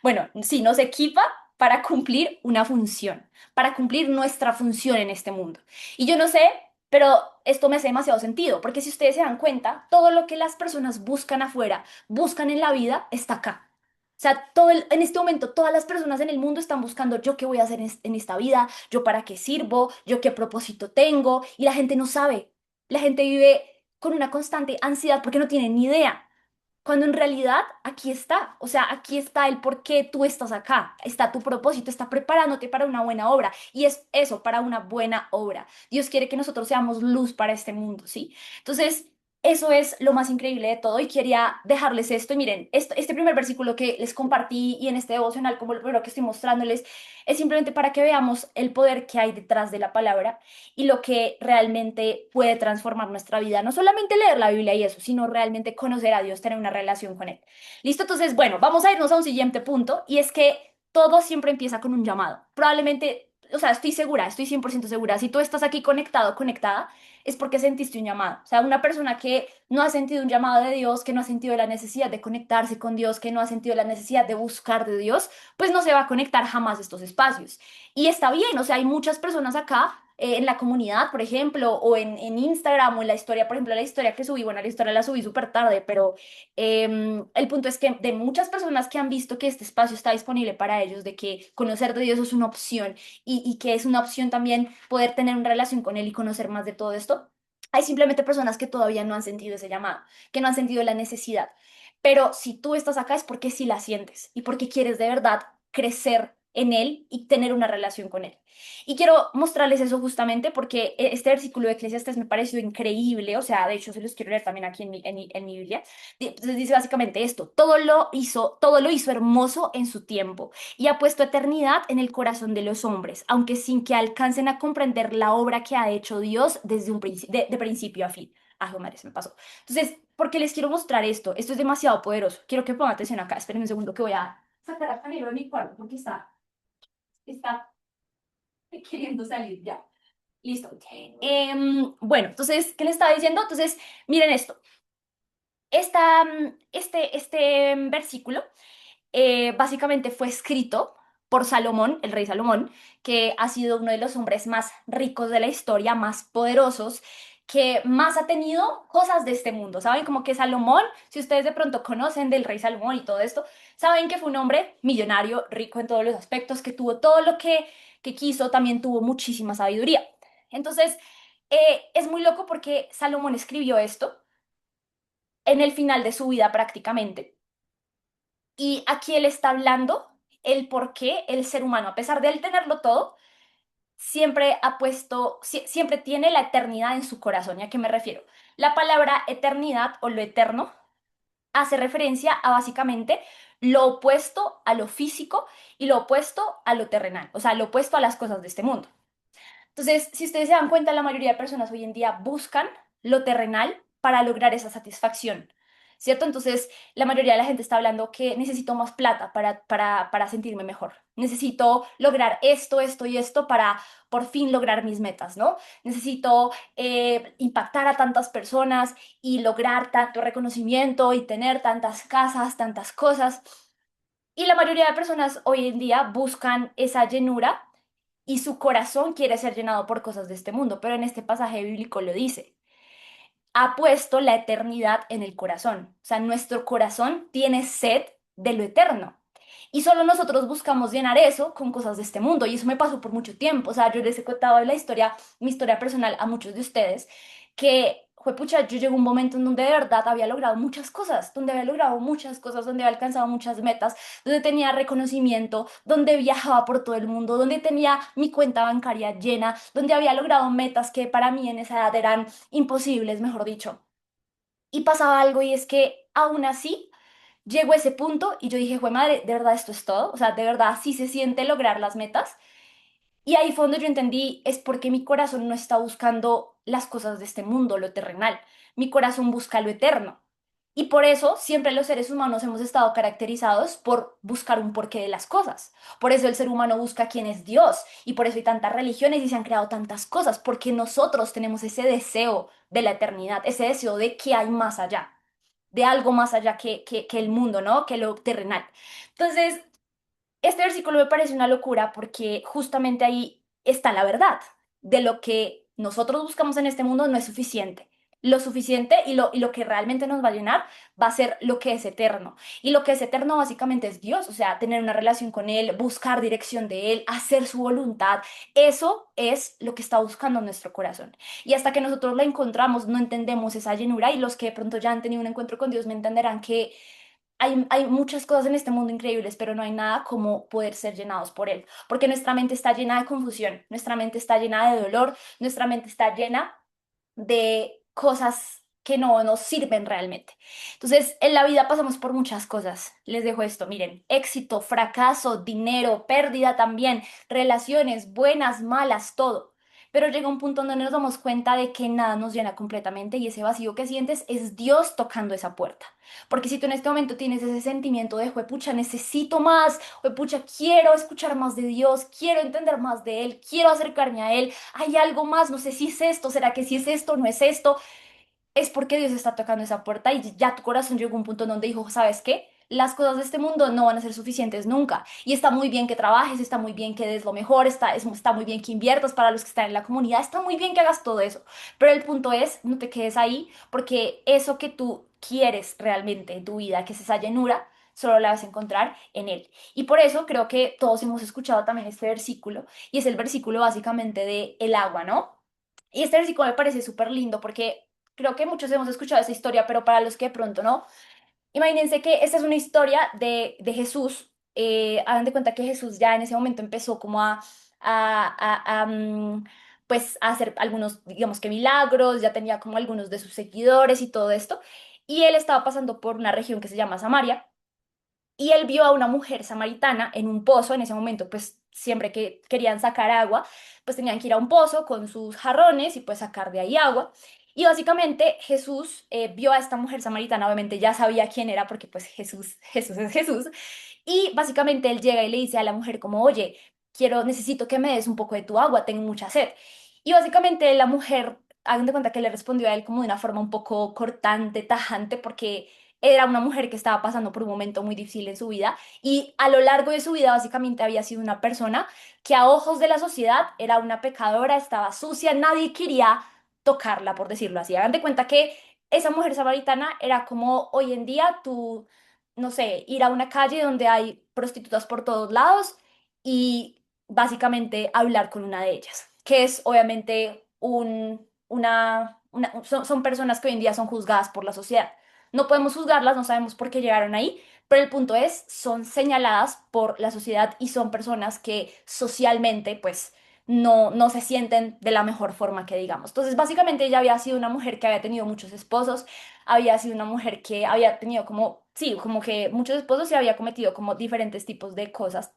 Bueno, sí, nos equipa para cumplir una función, para cumplir nuestra función en este mundo. Y yo no sé, pero esto me hace demasiado sentido, porque si ustedes se dan cuenta, todo lo que las personas buscan afuera, buscan en la vida, está acá. O sea, en este momento todas las personas en el mundo están buscando yo qué voy a hacer en esta vida, yo para qué sirvo, yo qué propósito tengo, y la gente no sabe. La gente vive con una constante ansiedad porque no tiene ni idea. Cuando en realidad aquí está, o sea, aquí está el por qué tú estás acá, está tu propósito, está preparándote para una buena obra y es eso, para una buena obra. Dios quiere que nosotros seamos luz para este mundo, ¿sí? Entonces, eso es lo más increíble de todo y quería dejarles esto. Y miren, este primer versículo que les compartí y en este devocional, como el primero que estoy mostrándoles, es simplemente para que veamos el poder que hay detrás de la palabra y lo que realmente puede transformar nuestra vida. No solamente leer la Biblia y eso, sino realmente conocer a Dios, tener una relación con Él. ¿Listo? Entonces, bueno, vamos a irnos a un siguiente punto y es que todo siempre empieza con un llamado. Probablemente, o sea, estoy segura, estoy 100% segura, si tú estás aquí conectado, conectada, es porque sentiste un llamado. O sea, una persona que no ha sentido un llamado de Dios, que no ha sentido la necesidad de conectarse con Dios, que no ha sentido la necesidad de buscar de Dios, pues no se va a conectar jamás a estos espacios. Y está bien, o sea, hay muchas personas acá en la comunidad, por ejemplo, o en Instagram o en la historia, por ejemplo, la historia que subí, bueno, la historia la subí súper tarde, pero el punto es que de muchas personas que han visto que este espacio está disponible para ellos, de que conocer de Dios es una opción y que es una opción también poder tener una relación con Él y conocer más de todo esto, hay simplemente personas que todavía no han sentido ese llamado, que no han sentido la necesidad. Pero si tú estás acá es porque sí la sientes y porque quieres de verdad crecer en Él y tener una relación con Él. Y quiero mostrarles eso justamente porque este versículo de Eclesiastes me pareció increíble, o sea, de hecho se los quiero leer también aquí en mi Biblia. Entonces dice básicamente esto, todo lo hizo hermoso en su tiempo y ha puesto eternidad en el corazón de los hombres, aunque sin que alcancen a comprender la obra que ha hecho Dios desde de principio a fin. Ah, madre, se me pasó. Entonces, ¿por qué les quiero mostrar esto? Esto es demasiado poderoso. Quiero que pongan atención acá. Esperen un segundo que voy a sacar a Camilo de mi cuarto porque está queriendo salir ya. Listo. Bueno, entonces, ¿qué le estaba diciendo? Entonces, miren esto. Este versículo básicamente fue escrito por Salomón, el rey Salomón, que ha sido uno de los hombres más ricos de la historia, más poderosos, que más ha tenido cosas de este mundo. ¿Saben? Como que Salomón, si ustedes de pronto conocen del rey Salomón y todo esto, saben que fue un hombre millonario, rico en todos los aspectos, que tuvo todo lo que quiso, también tuvo muchísima sabiduría. Entonces, es muy loco porque Salomón escribió esto en el final de su vida prácticamente. Y aquí él está hablando el por qué el ser humano, a pesar de él tenerlo todo, siempre ha puesto, siempre tiene la eternidad en su corazón. ¿Y a qué me refiero? La palabra eternidad o lo eterno hace referencia a básicamente lo opuesto a lo físico y lo opuesto a lo terrenal, o sea, lo opuesto a las cosas de este mundo. Entonces, si ustedes se dan cuenta, la mayoría de personas hoy en día buscan lo terrenal para lograr esa satisfacción, ¿cierto? Entonces, la mayoría de la gente está hablando que necesito más plata para sentirme mejor. Necesito lograr esto, esto y esto para por fin lograr mis metas, ¿no? Necesito impactar a tantas personas y lograr tanto reconocimiento y tener tantas casas, tantas cosas. Y la mayoría de personas hoy en día buscan esa llenura y su corazón quiere ser llenado por cosas de este mundo, pero en este pasaje bíblico lo dice. Ha puesto la eternidad en el corazón. O sea, nuestro corazón tiene sed de lo eterno. Y solo nosotros buscamos llenar eso con cosas de este mundo. Y eso me pasó por mucho tiempo. O sea, yo les he contado la historia, mi historia personal a muchos de ustedes, que juepucha, yo llegué a un momento en donde de verdad había logrado muchas cosas, donde había logrado muchas cosas, donde había alcanzado muchas metas, donde tenía reconocimiento, donde viajaba por todo el mundo, donde tenía mi cuenta bancaria llena, donde había logrado metas que para mí en esa edad eran imposibles, mejor dicho. Y pasaba algo y es que aún así llegó ese punto y yo dije, jue madre, de verdad esto es todo, o sea, de verdad así se siente lograr las metas. Y ahí fue donde yo entendí, es porque mi corazón no está buscando las cosas de este mundo, lo terrenal. Mi corazón busca lo eterno. Y por eso siempre los seres humanos hemos estado caracterizados por buscar un porqué de las cosas. Por eso el ser humano busca quién es Dios. Y por eso hay tantas religiones y se han creado tantas cosas, porque nosotros tenemos ese deseo de la eternidad, ese deseo de que hay más allá, de algo más allá que el mundo, ¿no? Que lo terrenal. Entonces, este versículo me parece una locura porque justamente ahí está la verdad de lo que nosotros buscamos en este mundo no es suficiente. Lo suficiente y lo que realmente nos va a llenar va a ser lo que es eterno. Y lo que es eterno básicamente es Dios, o sea, tener una relación con Él, buscar dirección de Él, hacer su voluntad. Eso es lo que está buscando nuestro corazón. Y hasta que nosotros la encontramos, no entendemos esa llenura y los que de pronto ya han tenido un encuentro con Dios me entenderán que hay muchas cosas en este mundo increíbles, pero no hay nada como poder ser llenados por Él, porque nuestra mente está llena de confusión, nuestra mente está llena de dolor, nuestra mente está llena de cosas que no nos sirven realmente. Entonces, en la vida pasamos por muchas cosas. Les dejo esto, miren, éxito, fracaso, dinero, pérdida también, relaciones buenas, malas, todo. Pero llega un punto donde nos damos cuenta de que nada nos llena completamente y ese vacío que sientes es Dios tocando esa puerta. Porque si tú en este momento tienes ese sentimiento de, juepucha, necesito más, juepucha, quiero escuchar más de Dios, quiero entender más de Él, quiero acercarme a Él, hay algo más, no sé si es esto, será que si es esto, no es esto, es porque Dios está tocando esa puerta y ya tu corazón llegó a un punto en donde dijo, ¿sabes qué? Las cosas de este mundo no van a ser suficientes nunca. Y está muy bien que trabajes, está muy bien que des lo mejor, está muy bien que inviertas para los que están en la comunidad, está muy bien que hagas todo eso. Pero el punto es, no te quedes ahí, porque eso que tú quieres realmente en tu vida, que es esa llenura, solo la vas a encontrar en Él. Y por eso creo que todos hemos escuchado también este versículo, y es el versículo básicamente de el agua, ¿no? Y este versículo me parece súper lindo porque creo que muchos hemos escuchado esa historia, pero para los que de pronto no, imagínense que esta es una historia de Jesús. Hagan de cuenta que Jesús ya en ese momento empezó como pues a hacer algunos, digamos que milagros, ya tenía como algunos de sus seguidores y todo esto. Y él estaba pasando por una región que se llama Samaria. Y él vio a una mujer samaritana en un pozo, en ese momento, pues siempre que querían sacar agua, pues tenían que ir a un pozo con sus jarrones y pues sacar de ahí agua. Y básicamente Jesús vio a esta mujer samaritana, obviamente ya sabía quién era porque pues Jesús es Jesús. Y básicamente él llega y le dice a la mujer como, oye, necesito que me des un poco de tu agua, tengo mucha sed. Y básicamente la mujer, hagan de cuenta que le respondió a él como de una forma un poco cortante, tajante, porque era una mujer que estaba pasando por un momento muy difícil en su vida y a lo largo de su vida básicamente había sido una persona que a ojos de la sociedad era una pecadora, estaba sucia, nadie quería tocarla, por decirlo así. Hagan de cuenta que esa mujer samaritana era como hoy en día tú, no sé, ir a una calle donde hay prostitutas por todos lados y básicamente hablar con una de ellas, que es obviamente son personas que hoy en día son juzgadas por la sociedad. No podemos juzgarlas, no sabemos por qué llegaron ahí, pero el punto es, son señaladas por la sociedad y son personas que socialmente, pues, no se sienten de la mejor forma que digamos. Entonces, básicamente ella había sido una mujer que había tenido muchos esposos, había sido una mujer que había tenido como, sí, como que muchos esposos y había cometido como diferentes tipos de cosas.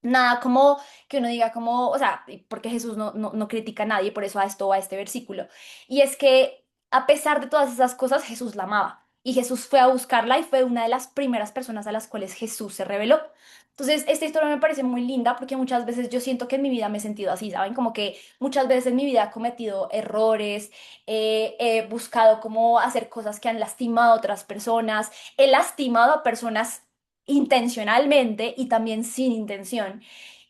Nada como que uno diga como, o sea, porque Jesús no critica a nadie, por eso a esto va este versículo. Y es que a pesar de todas esas cosas, Jesús la amaba. Y Jesús fue a buscarla y fue una de las primeras personas a las cuales Jesús se reveló. Entonces, esta historia me parece muy linda porque muchas veces yo siento que en mi vida me he sentido así, ¿saben? Como que muchas veces en mi vida he cometido errores, he buscado cómo hacer cosas que han lastimado a otras personas, he lastimado a personas intencionalmente y también sin intención.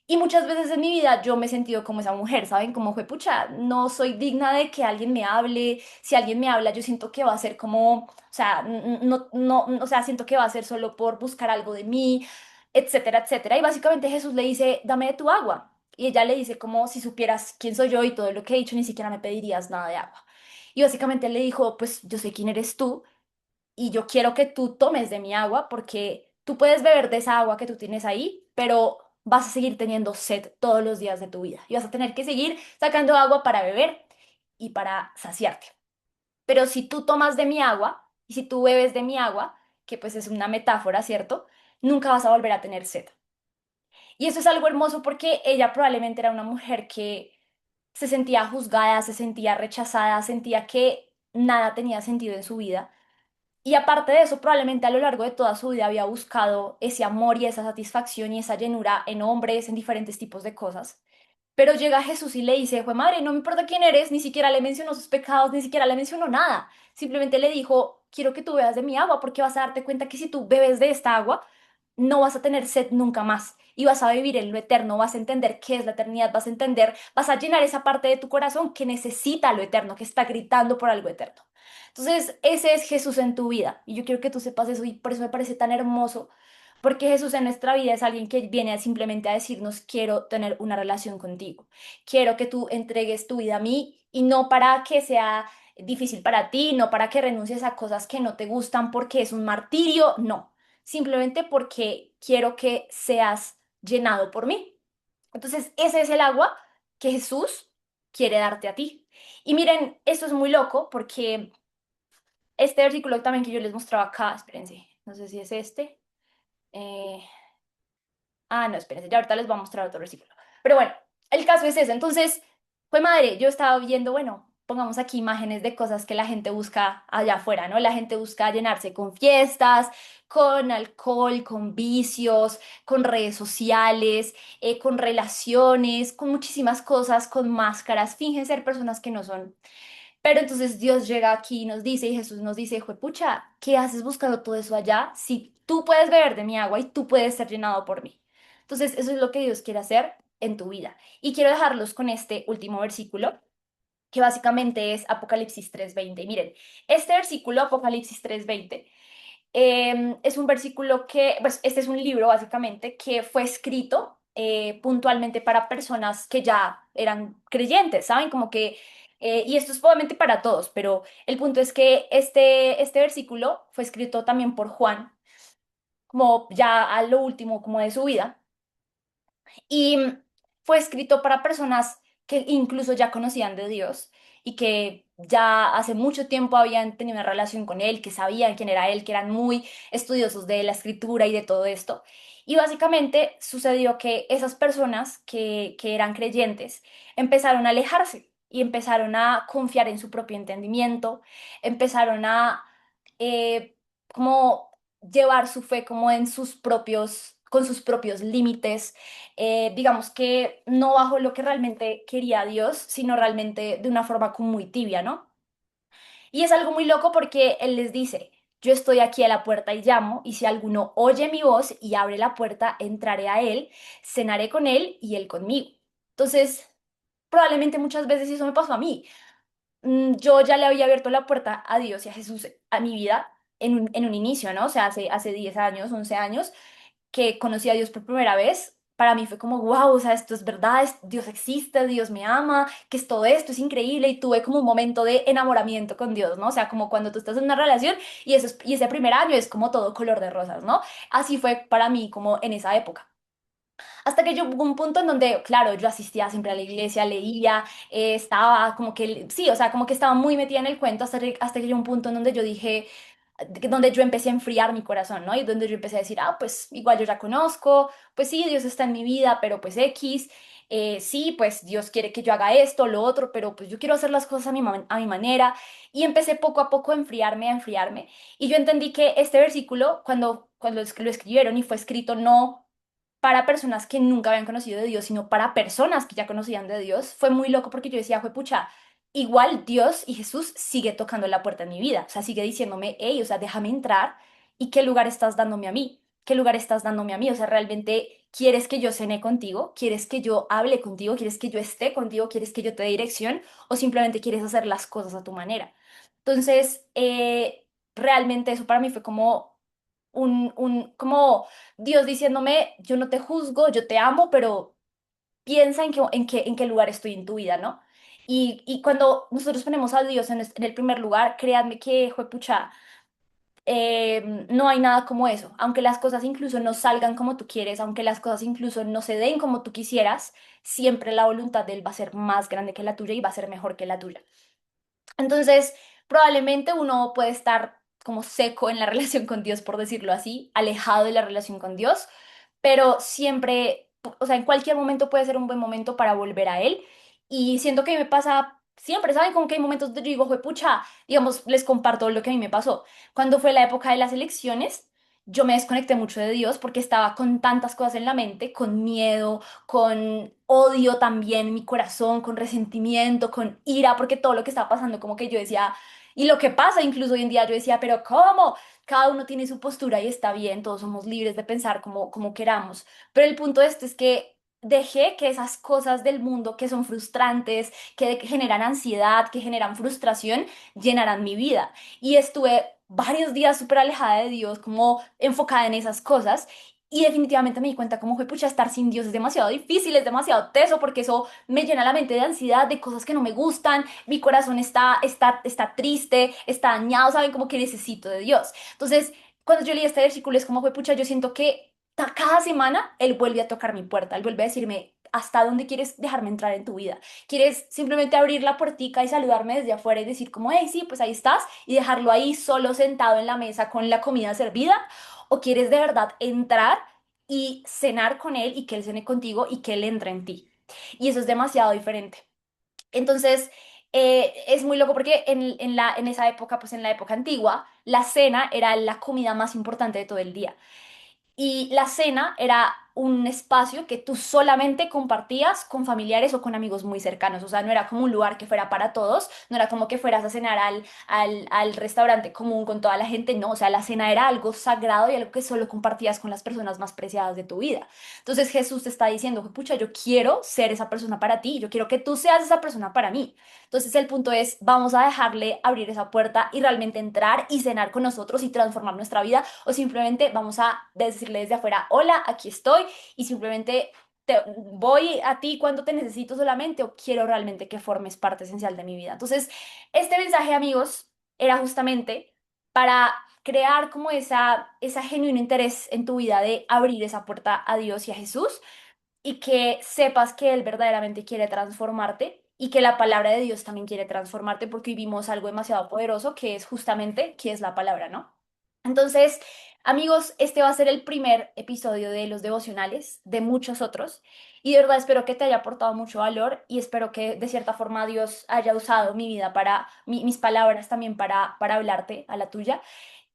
Y muchas veces en mi vida yo me he sentido como esa mujer, ¿saben? Como fue, pucha, no soy digna de que alguien me hable. Si alguien me habla, yo siento que va a ser como, o sea, o sea, siento que va a ser solo por buscar algo de mí, etcétera, etcétera. Y básicamente Jesús le dice, dame de tu agua. Y ella le dice como si supieras quién soy yo y todo lo que he dicho, ni siquiera me pedirías nada de agua. Y básicamente le dijo, pues yo sé quién eres tú y yo quiero que tú tomes de mi agua porque tú puedes beber de esa agua que tú tienes ahí, pero vas a seguir teniendo sed todos los días de tu vida y vas a tener que seguir sacando agua para beber y para saciarte. Pero si tú tomas de mi agua y si tú bebes de mi agua, que pues es una metáfora, ¿cierto? Nunca vas a volver a tener sed. Y eso es algo hermoso porque ella probablemente era una mujer que se sentía juzgada, se sentía rechazada, sentía que nada tenía sentido en su vida. Y aparte de eso, probablemente a lo largo de toda su vida había buscado ese amor y esa satisfacción y esa llenura en hombres, en diferentes tipos de cosas. Pero llega Jesús y le dice, fue madre, no me importa quién eres, ni siquiera le mencionó sus pecados, ni siquiera le mencionó nada. Simplemente le dijo, quiero que tú bebas de mi agua porque vas a darte cuenta que si tú bebes de esta agua, no vas a tener sed nunca más y vas a vivir en lo eterno, vas a entender qué es la eternidad, vas a entender, vas a llenar esa parte de tu corazón que necesita lo eterno, que está gritando por algo eterno. Entonces, ese es Jesús en tu vida y yo quiero que tú sepas eso y por eso me parece tan hermoso, porque Jesús en nuestra vida es alguien que viene simplemente a decirnos, quiero tener una relación contigo, quiero que tú entregues tu vida a mí y no para que sea difícil para ti, no para que renuncies a cosas que no te gustan porque es un martirio, no, simplemente porque quiero que seas llenado por mí. Entonces, ese es el agua que Jesús quiere darte a ti. Y miren, esto es muy loco porque este versículo también que yo les mostraba acá, espérense, no sé si es este. eh, no, espérense, ya ahorita les voy a mostrar otro versículo. Pero bueno, el caso es ese. Entonces, fue madre, yo estaba viendo, bueno, pongamos aquí imágenes de cosas que la gente busca allá afuera, ¿no? La gente busca llenarse con fiestas, con alcohol, con vicios, con redes sociales, con relaciones, con muchísimas cosas, con máscaras, fingen ser personas que no son. Pero entonces Dios llega aquí y nos dice, y Jesús nos dice, pucha, ¿qué haces buscando todo eso allá si tú puedes beber de mi agua y tú puedes ser llenado por mí? Entonces, eso es lo que Dios quiere hacer en tu vida. Y quiero dejarlos con este último versículo, que básicamente es Apocalipsis 3:20. Miren, este versículo, Apocalipsis 3:20, es un versículo que, pues este es un libro básicamente que fue escrito puntualmente para personas que ya eran creyentes, ¿saben? Como que, y esto es obviamente para todos, pero el punto es que este versículo fue escrito también por Juan, como ya a lo último como de su vida. Y fue escrito para personas que incluso ya conocían de Dios y que ya hace mucho tiempo habían tenido una relación con Él, que sabían quién era Él, que eran muy estudiosos de la escritura y de todo esto. Y básicamente sucedió que esas personas que eran creyentes empezaron a alejarse y empezaron a confiar en su propio entendimiento, empezaron a eh, como llevar su fe como en sus propios, con sus propios límites, digamos que no bajo lo que realmente quería Dios, sino realmente de una forma como muy tibia, ¿no? Y es algo muy loco porque Él les dice, yo estoy aquí a la puerta y llamo, y si alguno oye mi voz y abre la puerta, entraré a Él, cenaré con Él y Él conmigo. Entonces, probablemente muchas veces eso me pasó a mí. Yo ya le había abierto la puerta a Dios y a Jesús a mi vida en un inicio, ¿no? O sea, hace 10 años, 11 años, que conocí a Dios por primera vez, para mí fue como, wow, o sea, esto es verdad, Dios existe, Dios me ama, que es todo esto, es increíble, y tuve como un momento de enamoramiento con Dios, ¿no? O sea, como cuando tú estás en una relación y, y ese primer año es como todo color de rosas, ¿no? Así fue para mí como en esa época. Hasta que llegó un punto en donde, claro, yo asistía siempre a la iglesia, leía, estaba como que, sí, o sea, como que estaba muy metida en el cuento hasta que llegó un punto en donde yo dije, donde yo empecé a enfriar mi corazón, ¿no? Y donde yo empecé a decir, pues igual yo ya conozco, pues sí, Dios está en mi vida, pero pues X, sí, pues Dios quiere que yo haga esto, lo otro, pero pues yo quiero hacer las cosas a mi manera. Y empecé poco a poco a enfriarme, a enfriarme. Y yo entendí que este versículo, cuando lo escribieron y fue escrito no para personas que nunca habían conocido de Dios, sino para personas que ya conocían de Dios, fue muy loco porque yo decía, pucha, igual Dios y Jesús sigue tocando la puerta en mi vida, o sea, sigue diciéndome, hey, o sea, déjame entrar y qué lugar estás dándome a mí, qué lugar estás dándome a mí, o sea, realmente quieres que yo cene contigo, quieres que yo hable contigo, quieres que yo esté contigo, quieres que yo te dé dirección o simplemente quieres hacer las cosas a tu manera. Entonces, realmente eso para mí fue como como Dios diciéndome, yo no te juzgo, yo te amo, pero piensa en qué lugar estoy en tu vida, ¿no? Y cuando nosotros ponemos a Dios en el primer lugar, créanme que, juepucha, no hay nada como eso. Aunque las cosas incluso no salgan como tú quieres, aunque las cosas incluso no se den como tú quisieras, siempre la voluntad de Él va a ser más grande que la tuya y va a ser mejor que la tuya. Entonces, probablemente uno puede estar como seco en la relación con Dios, por decirlo así, alejado de la relación con Dios, pero siempre, o sea, en cualquier momento puede ser un buen momento para volver a Él. Y siento que me pasa siempre, ¿saben? Como que hay momentos donde yo digo, pucha, digamos, les comparto lo que a mí me pasó. Cuando fue la época de las elecciones, yo me desconecté mucho de Dios porque estaba con tantas cosas en la mente, con miedo, con odio también en mi corazón, con resentimiento, con ira, porque todo lo que estaba pasando, como que yo decía, y lo que pasa incluso hoy en día, yo decía, pero ¿cómo? Cada uno tiene su postura y está bien, todos somos libres de pensar como queramos. Pero el punto de esto es que dejé que esas cosas del mundo que son frustrantes, que generan ansiedad, que generan frustración, llenaran mi vida. Y estuve varios días súper alejada de Dios, como enfocada en esas cosas. Y definitivamente me di cuenta como fue, pucha, estar sin Dios es demasiado difícil, es demasiado teso, porque eso me llena la mente de ansiedad, de cosas que no me gustan, mi corazón está triste, está dañado, ¿saben? Como que necesito de Dios. Entonces, cuando yo leí este versículo, es como fue, pucha, yo siento que cada semana Él vuelve a tocar mi puerta, Él vuelve a decirme, ¿hasta dónde quieres dejarme entrar en tu vida? ¿Quieres simplemente abrir la puertica y saludarme desde afuera y decir como, hey, sí, pues ahí estás, y dejarlo ahí solo sentado en la mesa con la comida servida? ¿O quieres de verdad entrar y cenar con Él y que Él cene contigo y que Él entre en ti? Y eso es demasiado diferente. Entonces, es muy loco porque en esa época, pues en la época antigua, la cena era la comida más importante de todo el día. Y la cena era un espacio que tú solamente compartías con familiares o con amigos muy cercanos. O sea, no era como un lugar que fuera para todos, no era como que fueras a cenar al restaurante común con toda la gente, no. O sea, la cena era algo sagrado y algo que solo compartías con las personas más preciadas de tu vida. Entonces Jesús te está diciendo, pucha, yo quiero ser esa persona para ti, yo quiero que tú seas esa persona para mí. Entonces el punto es, vamos a dejarle abrir esa puerta y realmente entrar y cenar con nosotros y transformar nuestra vida o simplemente vamos a decirle desde afuera, hola, aquí estoy y simplemente voy a ti cuando te necesito solamente o quiero realmente que formes parte esencial de mi vida. Entonces, este mensaje, amigos, era justamente para crear como esa genuino interés en tu vida de abrir esa puerta a Dios y a Jesús y que sepas que Él verdaderamente quiere transformarte y que la palabra de Dios también quiere transformarte porque vivimos algo demasiado poderoso que es justamente, que es la palabra, ¿no? Entonces, amigos, este va a ser el primer episodio de los devocionales, de muchos otros, y de verdad espero que te haya aportado mucho valor y espero que de cierta forma Dios haya usado mi vida para, mis palabras también para hablarte a la tuya.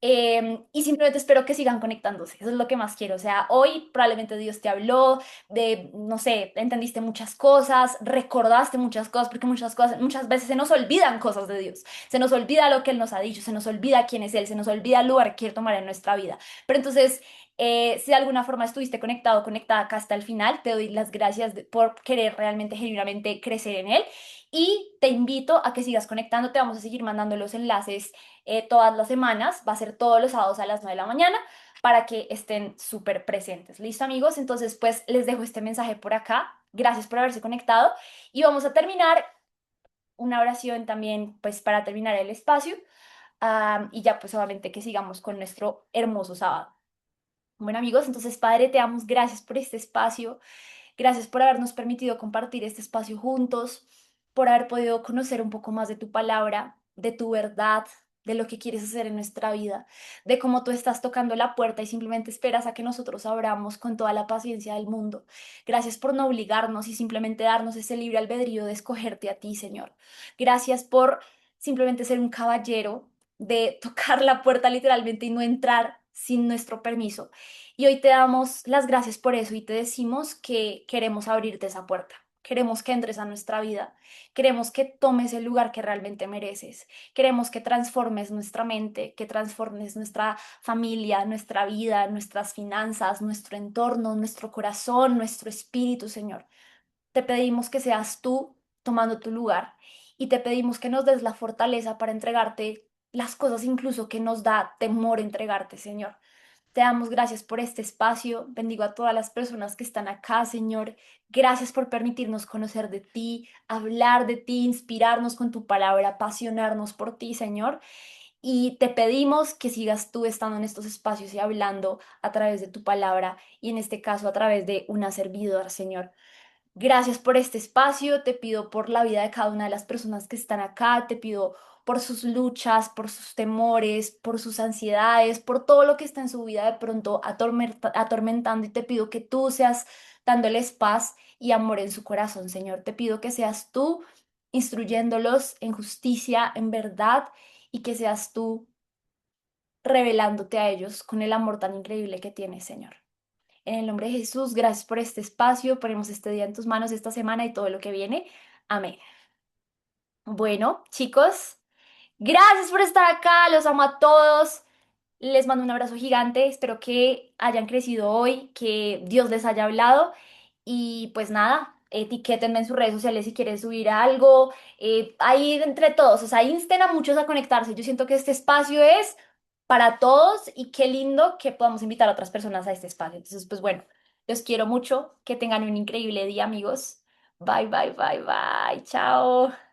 Y simplemente espero que sigan conectándose, eso es lo que más quiero. O sea, hoy probablemente Dios te habló de, no sé, entendiste muchas cosas, recordaste muchas cosas, porque muchas cosas, muchas veces se nos olvidan cosas de Dios, se nos olvida lo que Él nos ha dicho, se nos olvida quién es Él, se nos olvida el lugar que quiere tomar en nuestra vida. Pero entonces, si de alguna forma estuviste conectado, conectada acá hasta el final, te doy las gracias por querer realmente, genuinamente crecer en Él. Y te invito a que sigas conectándote, vamos a seguir mandando los enlaces todas las semanas, va a ser todos los sábados a las 9 de la mañana para que estén súper presentes. ¿Listo, amigos? Entonces, pues les dejo este mensaje por acá. Gracias por haberse conectado y vamos a terminar una oración también, pues para terminar el espacio. Y ya, pues obviamente que sigamos con nuestro hermoso sábado. Bueno, amigos, entonces, Padre, te damos gracias por este espacio. Gracias por habernos permitido compartir este espacio juntos, por haber podido conocer un poco más de tu palabra, de tu verdad, de lo que quieres hacer en nuestra vida, de cómo tú estás tocando la puerta y simplemente esperas a que nosotros abramos con toda la paciencia del mundo. Gracias por no obligarnos y simplemente darnos ese libre albedrío de escogerte a ti, Señor. Gracias por simplemente ser un caballero, de tocar la puerta literalmente y no entrar sin nuestro permiso. Y hoy te damos las gracias por eso y te decimos que queremos abrirte esa puerta. Queremos que entres a nuestra vida. Queremos que tomes el lugar que realmente mereces. Queremos que transformes nuestra mente, que transformes nuestra familia, nuestra vida, nuestras finanzas, nuestro entorno, nuestro corazón, nuestro espíritu, Señor. Te pedimos que seas tú tomando tu lugar y te pedimos que nos des la fortaleza para entregarte las cosas incluso que nos da temor entregarte, Señor. Te damos gracias por este espacio. Bendigo a todas las personas que están acá, Señor. Gracias por permitirnos conocer de ti, hablar de ti, inspirarnos con tu palabra, apasionarnos por ti, Señor. Y te pedimos que sigas tú estando en estos espacios y hablando a través de tu palabra y en este caso a través de una servidora, Señor. Gracias por este espacio, te pido por la vida de cada una de las personas que están acá, te pido por sus luchas, por sus temores, por sus ansiedades, por todo lo que está en su vida de pronto atormentando y te pido que tú seas dándoles paz y amor en su corazón, Señor. Te pido que seas tú instruyéndolos en justicia, en verdad y que seas tú revelándote a ellos con el amor tan increíble que tienes, Señor. En el nombre de Jesús, gracias por este espacio. Ponemos este día en tus manos, esta semana y todo lo que viene. Amén. Bueno, chicos, gracias por estar acá. Los amo a todos. Les mando un abrazo gigante. Espero que hayan crecido hoy, que Dios les haya hablado. Y pues nada, etiquétenme en sus redes sociales si quieren subir algo. Ahí entre todos, o sea, insten a muchos a conectarse. Yo siento que este espacio es para todos y qué lindo que podamos invitar a otras personas a este espacio. Entonces, pues bueno, los quiero mucho. Que tengan un increíble día, amigos. Bye, bye, bye, bye. Chao.